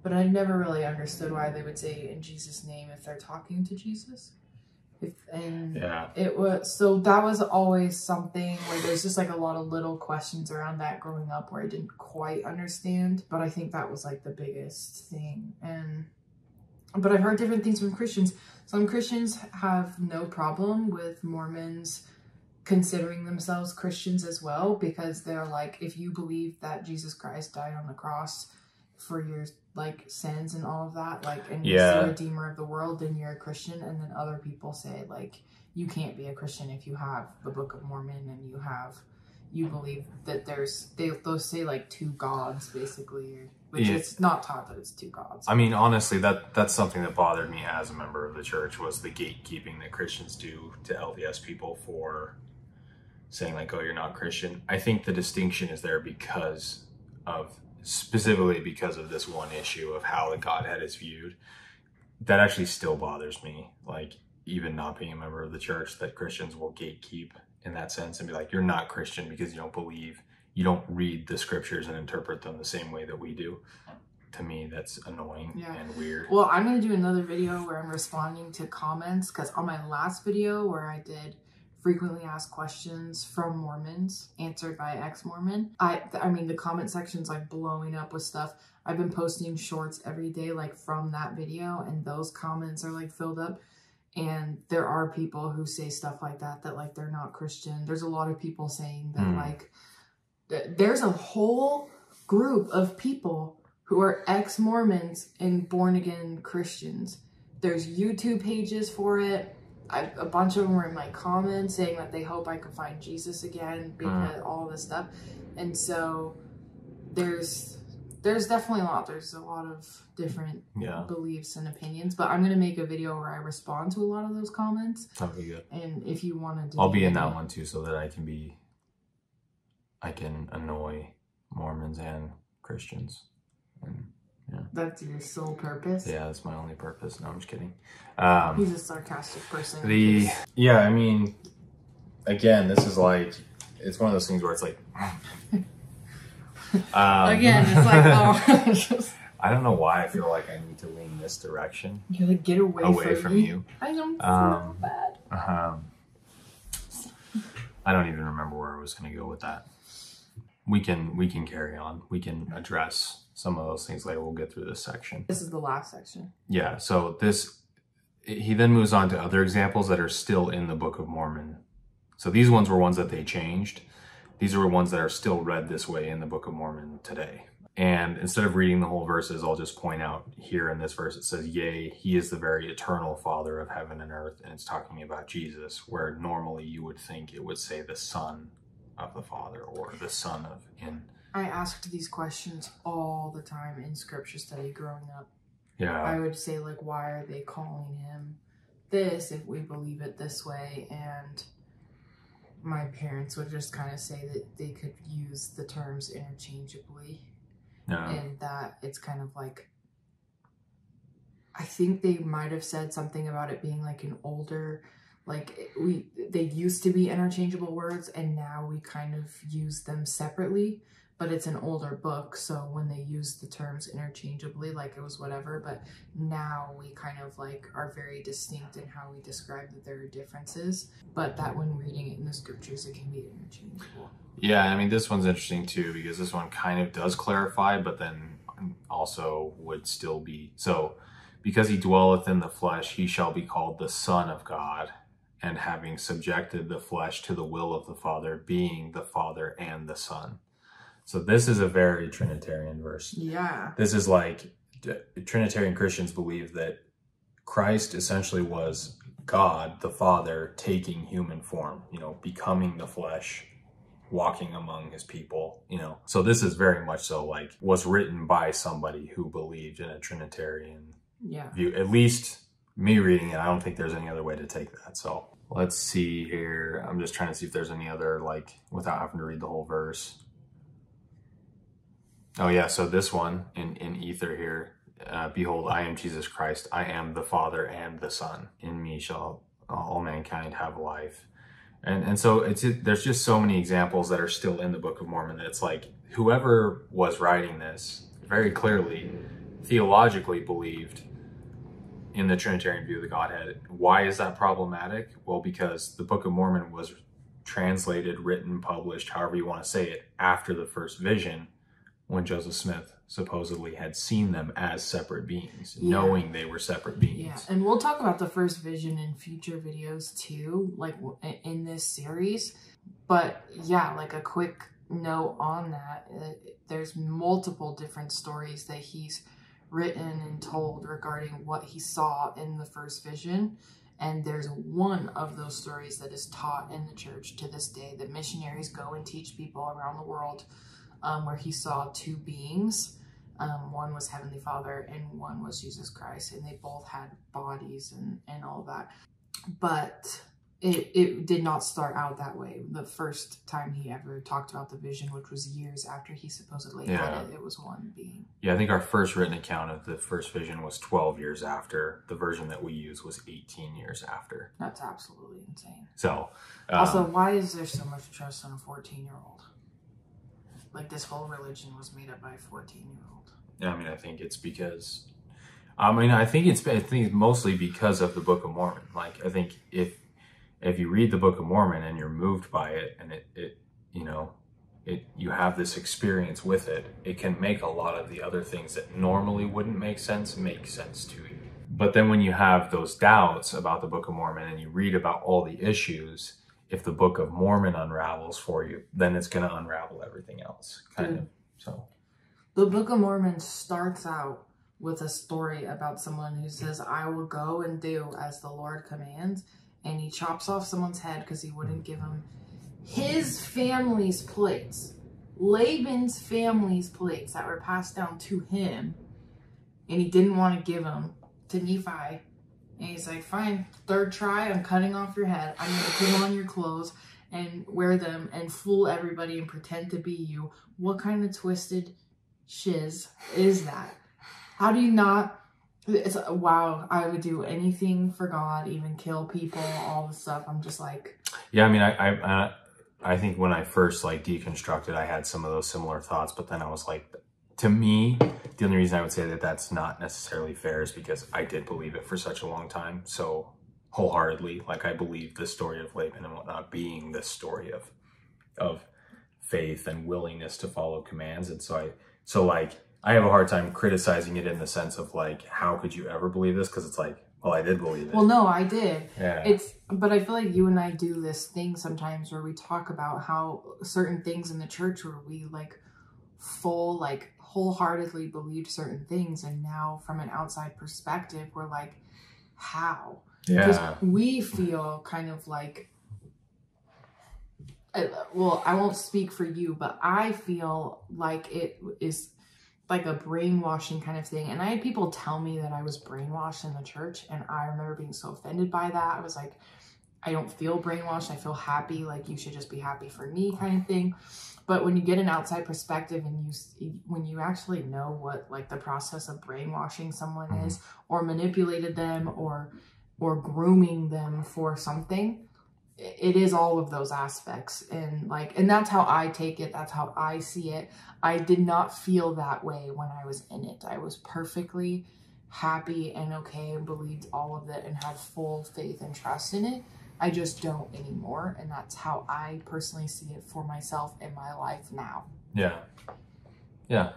but I never really understood why they would say "in Jesus' name" if they're talking to Jesus. It was, so that was always something where there's just like a lot of little questions around that growing up where I didn't quite understand, but I think that was like the biggest thing. But I've heard different things from Christians. Some Christians have no problem with Mormons considering themselves Christians as well, because they're like, if you believe that Jesus Christ died on the cross for your like sins and all of that, like, and he's the Redeemer of the world, then you're a Christian. And then other people say like, you can't be a Christian if you have the Book of Mormon and you believe that they'll say like two gods basically, which it's not taught that it's two gods. I mean, honestly, that's something that bothered me as a member of the church, was the gatekeeping that Christians do to LDS people for saying like, "Oh, you're not Christian." I think the distinction is there specifically because of this one issue of how the Godhead is viewed. That actually still bothers me. Like, even not being a member of the church, that Christians will gatekeep in that sense and be like, "You're not Christian because you don't read the scriptures and interpret them the same way that we do." To me, that's annoying and weird. Well, I'm going to do another video where I'm responding to comments, because on my last video where I did frequently asked questions from Mormons answered by ex-Mormon, I mean, the comment section's like blowing up with stuff. I've been posting shorts every day like from that video, and those comments are like filled up. And there are people who say stuff like that like they're not Christian. There's a lot of people saying that like there's a whole group of people who are ex-Mormons and born-again Christians. There's YouTube pages for it. A bunch of them were in my comments saying that they hope I could find Jesus again, because all this stuff. And so there's definitely a lot. There's a lot of different beliefs and opinions, but I'm going to make a video where I respond to a lot of those comments. That'll be good. And if you want to do, I'll be in that one too, so that I can annoy Mormons and Christians. And that's your sole purpose? Yeah, that's my only purpose. No, I'm just kidding. He's a sarcastic person. I mean, again, this is like, it's one of those things where it's like, again, it's like, oh. I don't know why I feel like I need to lean this direction. You're like, get away from you. I don't feel bad. I don't even remember where I was going to go with that. We can carry on. We can address some of those things later. We'll get through this section. This is the last section. Yeah, so he then moves on to other examples that are still in the Book of Mormon. So these ones were ones that they changed. These are ones that are still read this way in the Book of Mormon today. And instead of reading the whole verses, I'll just point out here in this verse, it says, "Yea, he is the very eternal Father of heaven and earth." And it's talking about Jesus, where normally you would think it would say the Son of the Father, or the Son of I asked these questions all the time in scripture study growing up. Yeah. I would say like, why are they calling him this if we believe it this way? And my parents would just kind of say that they could use the terms interchangeably. Yeah. And that it's kind of like, I think they might have said something about it being like an older, like they used to be interchangeable words and now we kind of use them separately. but it's an older book, so when they use the terms interchangeably, like it was whatever, but now we kind of like are very distinct in how we describe that there are differences, but that when reading it in the scriptures, it can be interchangeable. Yeah, I mean, this one's interesting too, because this one kind of does clarify, but then also would still be, so because he dwelleth in the flesh, he shall be called the Son of God, and having subjected the flesh to the will of the Father, being the Father and the Son. So this is a very Trinitarian verse. Yeah. This is like, Trinitarian Christians believe that Christ essentially was God, the Father, taking human form, you know, becoming the flesh, walking among his people, you know. So this is very much so like was written by somebody who believed in a Trinitarian view. At least me reading it, I don't think there's any other way to take that. So let's see here. I'm just trying to see if there's any other, like, without having to read the whole verse. Oh yeah, so this one in Ether here, behold, I am Jesus Christ. I am the Father and the Son. In me shall all mankind have life. And so there's just so many examples that are still in the Book of Mormon that it's like whoever was writing this very clearly theologically believed in the Trinitarian view of the Godhead. Why is that problematic? Well, because the Book of Mormon was translated, written, published, however you want to say it, after the first vision, when Joseph Smith supposedly had seen them as separate beings, knowing they were separate beings. Yeah, and we'll talk about the first vision in future videos too, like in this series. But yeah, like a quick note on that, there's multiple different stories that he's written and told regarding what he saw in the first vision. And there's one of those stories that is taught in the church to this day, that missionaries go and teach people around the world, where he saw two beings. One was Heavenly Father and one was Jesus Christ, and they both had bodies and all that. But it did not start out that way. The first time he ever talked about the vision, which was years after he supposedly had it, it was one being. Yeah, I think our first written account of the first vision was 12 years after. The version that we use was 18 years after. That's absolutely insane. So, also, why is there so much trust in a 14-year-old? Like, this whole religion was made up by a 14-year-old. Yeah, I mean, I think it's because, I think it's mostly because of the Book of Mormon. Like, I think if you read the Book of Mormon and you're moved by it, and you have this experience with it, it can make a lot of the other things that normally wouldn't make sense to you. But then when you have those doubts about the Book of Mormon and you read about all the issues, if the Book of Mormon unravels for you, then it's going to unravel everything else, kind of. So the Book of Mormon starts out with a story about someone who says, I will go and do as the Lord commands. And he chops off someone's head because he wouldn't give him his family's plates, Laban's family's plates that were passed down to him. And he didn't want to give them to Nephi. And he's like, fine, third try, I'm cutting off your head. I'm going to put on your clothes and wear them and fool everybody and pretend to be you. What kind of twisted shiz is that? How do you not... It's, wow, I would do anything for God, even kill people, all the stuff. I'm just like... Yeah, I mean, I think when I first, like, deconstructed, I had some of those similar thoughts, but then I was like... To me, the only reason I would say that that's not necessarily fair is because I did believe it for such a long time, so wholeheartedly. Like, I believe the story of Laban and whatnot being the story of faith and willingness to follow commands. And so I have a hard time criticizing it in the sense of, like, how could you ever believe this? Because it's like, well, I did believe it. Well, no, I did. Yeah. But I feel like you and I do this thing sometimes where we talk about how certain things in the church where we, like, wholeheartedly believed certain things, and now from an outside perspective we're like, how? Because we feel kind of like, well, I won't speak for you, but I feel like it is like a brainwashing kind of thing. And I had people tell me that I was brainwashed in the church, and I remember being so offended by that. I was like, I don't feel brainwashed, I feel happy, like you should just be happy for me kind of thing. But when you get an outside perspective and when you actually know what, like, the process of brainwashing someone is, or manipulated them, or grooming them for something, it is all of those aspects. And like, and that's how I take it. That's how I see it. I did not feel that way when I was in it. I was perfectly happy and okay and believed all of it and had full faith and trust in it. I just don't anymore. And that's how I personally see it for myself in my life now. Yeah. Yeah.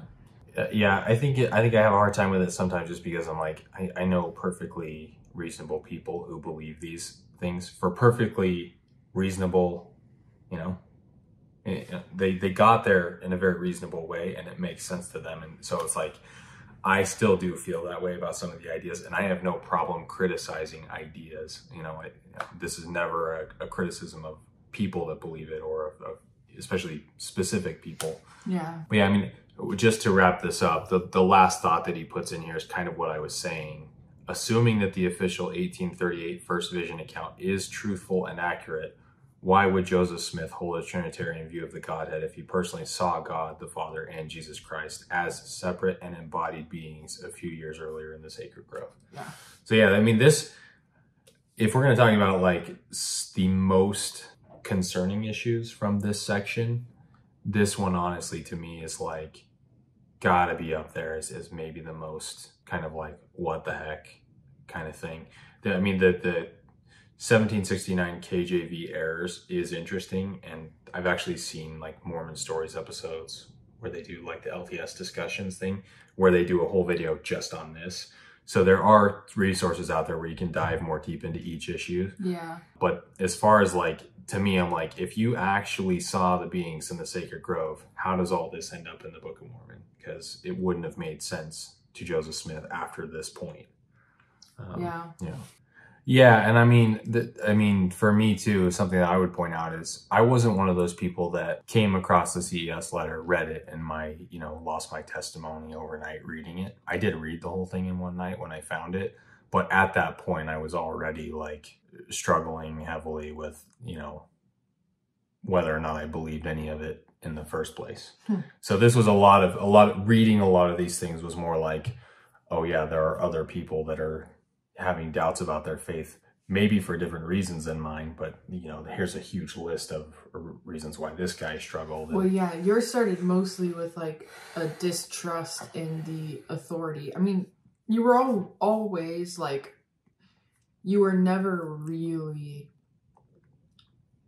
Yeah. I think I have a hard time with it sometimes just because I'm like, I know perfectly reasonable people who believe these things for perfectly reasonable, you know, they got there in a very reasonable way and it makes sense to them. And so it's like, I still do feel that way about some of the ideas, and I have no problem criticizing ideas. You know, this is never a criticism of people that believe it, or of especially specific people. Yeah. But yeah, I mean, just to wrap this up, the last thought that he puts in here is kind of what I was saying. Assuming that the official 1838 First Vision account is truthful and accurate, why would Joseph Smith hold a Trinitarian view of the Godhead if he personally saw God, the Father, and Jesus Christ as separate and embodied beings a few years earlier in the Sacred Grove? Yeah. So yeah, I mean, this, if we're going to talk about like the most concerning issues from this section, this one honestly to me is like gotta be up there as maybe the most kind of like what the heck kind of thing. I mean, the 1769 KJV errors is interesting, and I've actually seen like Mormon Stories episodes where they do like the LTS discussions thing, where they do a whole video just on this. So there are resources out there where you can dive more deep into each issue. Yeah. But as far as like, to me, I'm like, if you actually saw the beings in the Sacred Grove, how does all this end up in the Book of Mormon? Because it wouldn't have made sense to Joseph Smith after this point. Yeah. Yeah, and I mean, for me too, something that I would point out is I wasn't one of those people that came across the CES letter, read it, and lost my testimony overnight reading it. I did read the whole thing in one night when I found it, but at that point I was already like struggling heavily with, whether or not I believed any of it in the first place. So this was a lot of reading a lot of these things was more like, oh yeah, there are other people that are having doubts about their faith, maybe for different reasons than mine, but here's a huge list of reasons why this guy struggled. Well, yeah, yours started mostly with like a distrust in the authority. I mean, you were always like, you were never really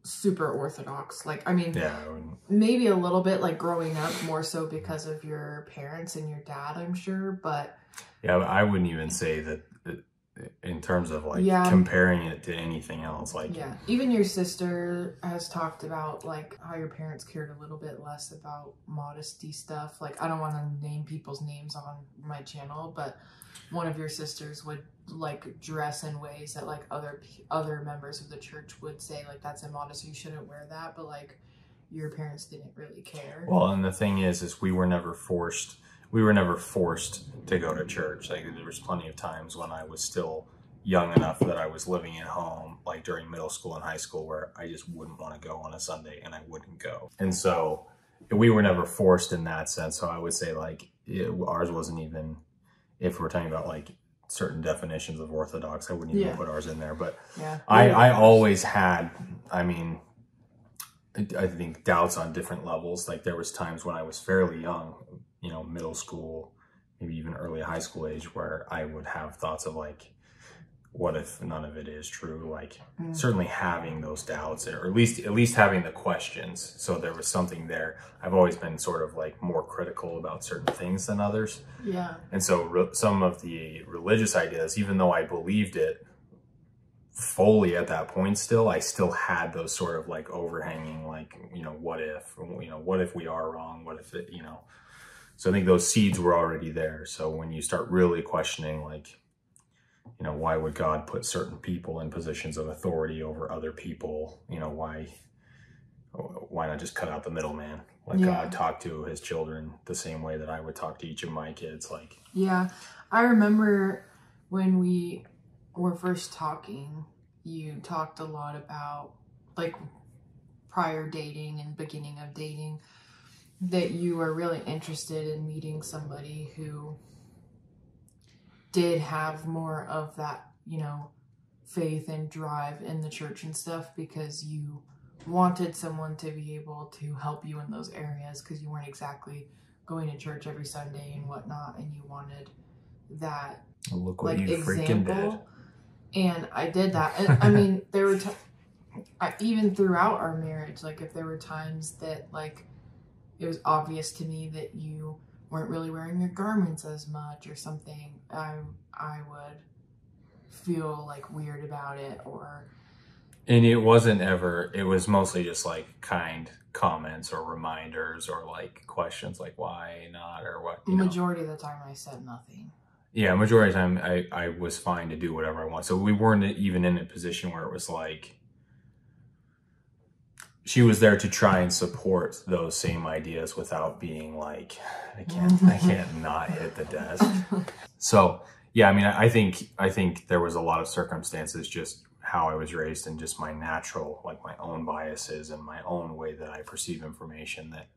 super orthodox. Like, I mean, yeah, maybe a little bit like growing up, more so because of your parents and your dad, I'm sure, but yeah, I wouldn't even say that in terms of like comparing it to anything else. Like, yeah, even your sister has talked about like how your parents cared a little bit less about modesty stuff. Like, I don't want to name people's names on my channel, but one of your sisters would like dress in ways that like other members of the church would say like that's immodest, you shouldn't wear that, but like your parents didn't really care. Well, and the thing is we were never forced to go to church. Like, there was plenty of times when I was still young enough that I was living at home, like during middle school and high school, where I just wouldn't want to go on a Sunday and I wouldn't go. And so we were never forced in that sense. So I would say like ours wasn't even, if we're talking about like certain definitions of orthodox, I wouldn't even put ours in there. But yeah. I always had, I think doubts on different levels. Like, there was times when I was fairly young, middle school, maybe even early high school age, where I would have thoughts of like, what if none of it is true? Like, certainly having those doubts, or at least having the questions. So there was something there. I've always been sort of like more critical about certain things than others. Yeah. And so some of the religious ideas, even though I believed it fully at that point, I still had those sort of like overhanging, like, what if we are wrong? What if it, So I think those seeds were already there. So when you start really questioning, like, why would God put certain people in positions of authority over other people? Why not just cut out the middleman? Let God talk to his children the same way that I would talk to each of my kids. Like, yeah, I remember when we were first talking, you talked a lot about like prior dating and beginning of dating, that you were really interested in meeting somebody who did have more of that, faith and drive in the church and stuff because you wanted someone to be able to help you in those areas because you weren't exactly going to church every Sunday and whatnot, and you wanted that Look what like you freaking did. example. And I did that. And I mean, there were even throughout our marriage, like if there were times that like it was obvious to me that you weren't really wearing your garments as much or something, I would feel like weird about it. Or and it wasn't ever, it was mostly just like kind comments or reminders or like questions like why not or what, you majority of the time I said nothing. Yeah, majority of the time I was fine to do whatever I want. So we weren't even in a position where it was like she was there to try and support those same ideas without being like, I can't not hit the desk. So yeah, I mean, I think there was a lot of circumstances, just how I was raised and just my natural, like my own biases and my own way that I perceive information that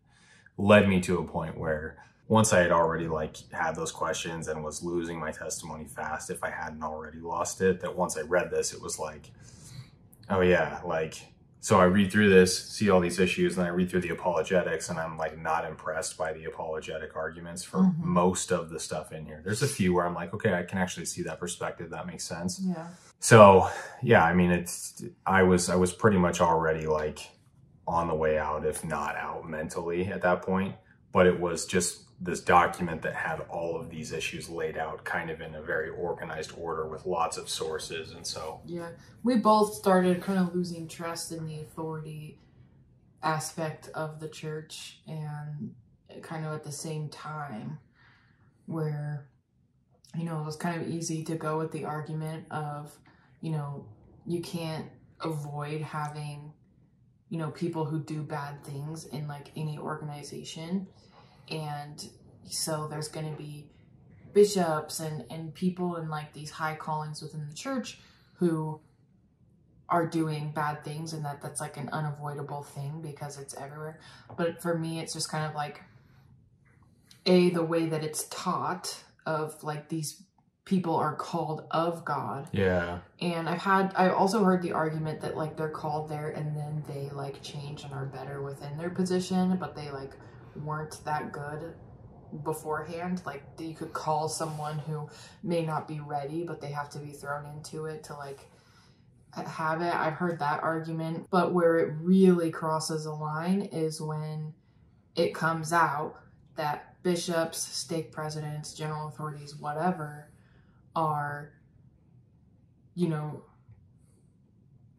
led me to a point where once I had already like had those questions and was losing my testimony fast, if I hadn't already lost it, that once I read this, it was like, oh yeah, like, so I read through this, see all these issues, and I read through the apologetics, and I'm like not impressed by the apologetic arguments for most of the stuff in here. There's a few where I'm like, okay, I can actually see that perspective. That makes sense. Yeah. So yeah, I mean, I was pretty much already like on the way out, if not out mentally at that point. But it was just this document that had all of these issues laid out kind of in a very organized order with lots of sources. And so, yeah, we both started kind of losing trust in the authority aspect of the church, and kind of at the same time where, you know, it was kind of easy to go with the argument of, you know, you can't avoid having, you know, people who do bad things in like any organization. And so there's going to be bishops and people in like these high callings within the church who are doing bad things, and that's like an unavoidable thing because it's everywhere. But for me, it's just kind of like the way that it's taught of like these people are called of God. yeah. And I also heard the argument that like they're called there and then they like change and are better within their position, but they like weren't that good beforehand. Like you could call someone who may not be ready, but they have to be thrown into it to like have it. I've heard that argument, but where it really crosses a line is when it comes out that bishops, stake presidents, general authorities, whatever, are, you know,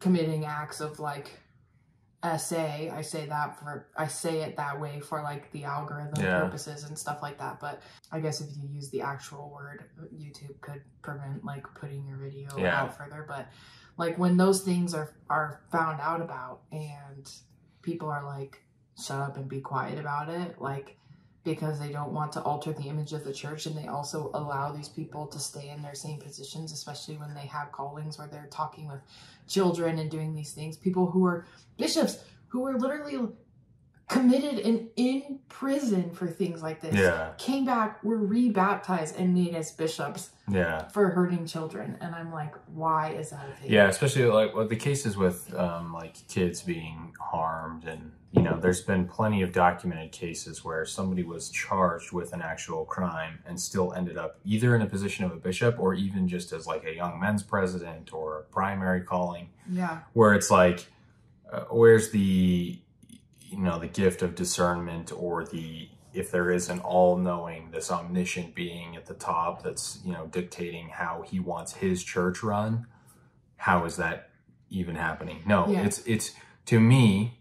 committing acts of like SA. I say it that way for like the algorithm purposes and stuff like that. But I guess if you use the actual word, YouTube could prevent like putting your video out further. But like when those things are found out about and people are like, shut up and be quiet about it, like because they don't want to alter the image of the church, and they also allow these people to stay in their same positions, especially when they have callings where they're talking with children and doing these things. People who are bishops who are literally committed and in prison for things like this came back, were rebaptized, and made as bishops for hurting children. And I'm like, why is that a thing? Yeah, especially like the cases with like kids being harmed, and you know, there's been plenty of documented cases where somebody was charged with an actual crime and still ended up either in a position of a bishop or even just as like a young men's president or a primary calling. Yeah, where it's like, where's the, you know, the gift of discernment, or the, if there is an all-knowing, this omniscient being at the top that's, you know, dictating how he wants his church run, how is that even happening? No, it's to me,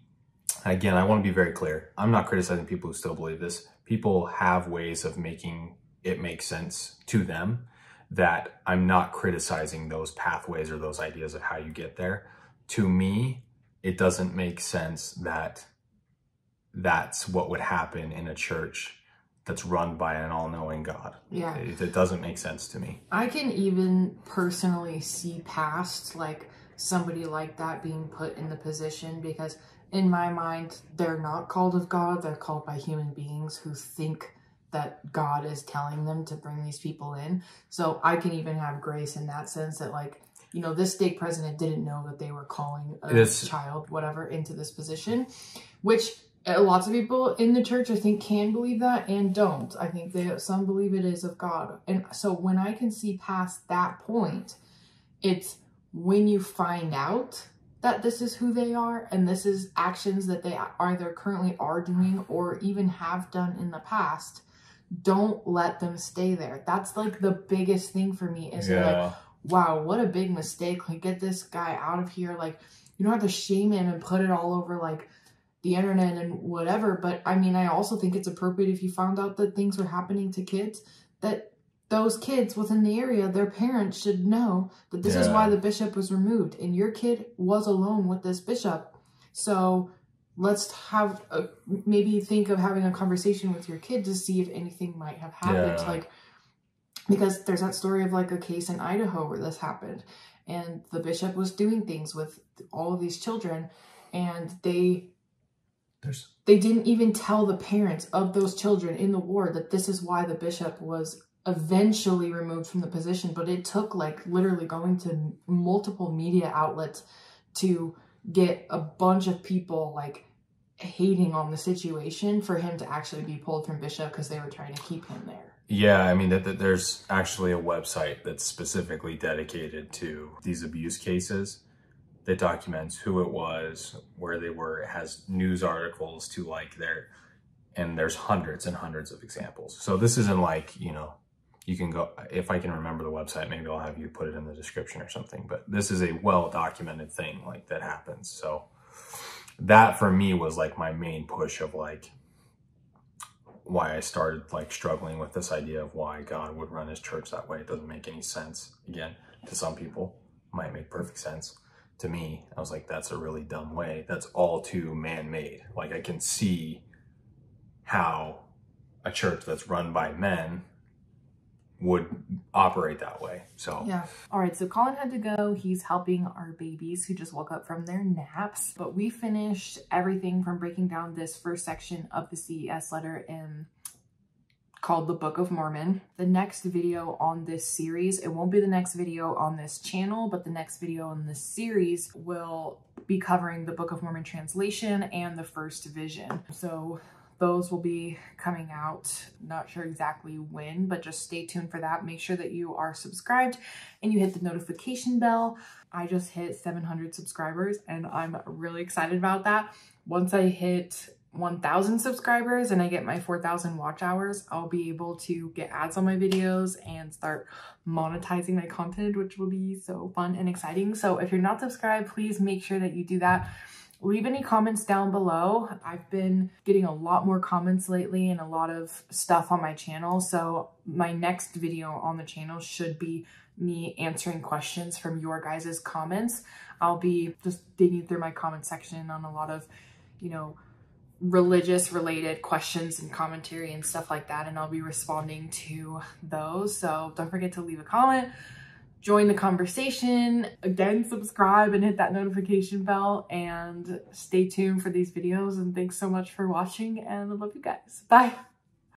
again, I want to be very clear. I'm not criticizing people who still believe this. People have ways of making it make sense to them, that I'm not criticizing those pathways or those ideas of how you get there. To me, it doesn't make sense that that's what would happen in a church that's run by an all-knowing God. Yeah. It doesn't make sense to me. I can even personally see past like somebody like that being put in the position, because in my mind, they're not called of God. They're called by human beings who think that God is telling them to bring these people in. So I can even have grace in that sense that like, you know, this stake president didn't know that they were calling a child, whatever, into this position, which lots of people in the church, I think, can believe that and don't. I think some believe it is of God. And so when I can see past that point, it's when you find out that this is who they are and this is actions that they either currently are doing or even have done in the past, don't let them stay there. That's like the biggest thing for me is like, wow, what a big mistake. Like, get this guy out of here. Like, you don't have to shame him and put it all over like the internet and whatever. But I mean, I also think it's appropriate if you found out that things were happening to kids, that those kids within the area, their parents should know that this is why the bishop was removed. And your kid was alone with this bishop. So let's have maybe think of having a conversation with your kid to see if anything might have happened. Like, because there's that story of like a case in Idaho where this happened and the bishop was doing things with all of these children and they didn't even tell the parents of those children in the ward that this is why the bishop was eventually removed from the position. But it took like literally going to multiple media outlets to get a bunch of people like hating on the situation for him to actually be pulled from bishop because they were trying to keep him there. Yeah, I mean, there's actually a website that's specifically dedicated to these abuse cases that documents who it was, where they were. It has news articles to like and there's hundreds and hundreds of examples. So this isn't like, you know, you can go, if I can remember the website, maybe I'll have you put it in the description or something, but this is a well-documented thing like that happens. So that for me was like my main push of like, why I started like struggling with this idea of why God would run his church that way. It doesn't make any sense. Again, to some people, it might make perfect sense. To me, I was like, that's a really dumb way. That's all too man-made. Like, I can see how a church that's run by men would operate that way. So yeah. All right, so Colin had to go. He's helping our babies who just woke up from their naps. But we finished everything from breaking down this first section of the CES letter called the Book of Mormon. The next video on this series, it won't be the next video on this channel, but the next video in this series will be covering the Book of Mormon translation and the first vision. So those will be coming out, not sure exactly when, but just stay tuned for that. Make sure that you are subscribed and you hit the notification bell. I just hit 700 subscribers and I'm really excited about that. Once I hit 1,000 subscribers and I get my 4,000 watch hours, I'll be able to get ads on my videos and start monetizing my content, which will be so fun and exciting. So if you're not subscribed, please make sure that you do that. Leave any comments down below. I've been getting a lot more comments lately and a lot of stuff on my channel. So my next video on the channel should be me answering questions from your guys' comments. I'll be just digging through my comment section on a lot of, you know, religious related questions and commentary and stuff like that. And I'll be responding to those. So don't forget to leave a comment. Join the conversation. Again, subscribe and hit that notification bell and stay tuned for these videos. And thanks so much for watching and I love you guys. Bye.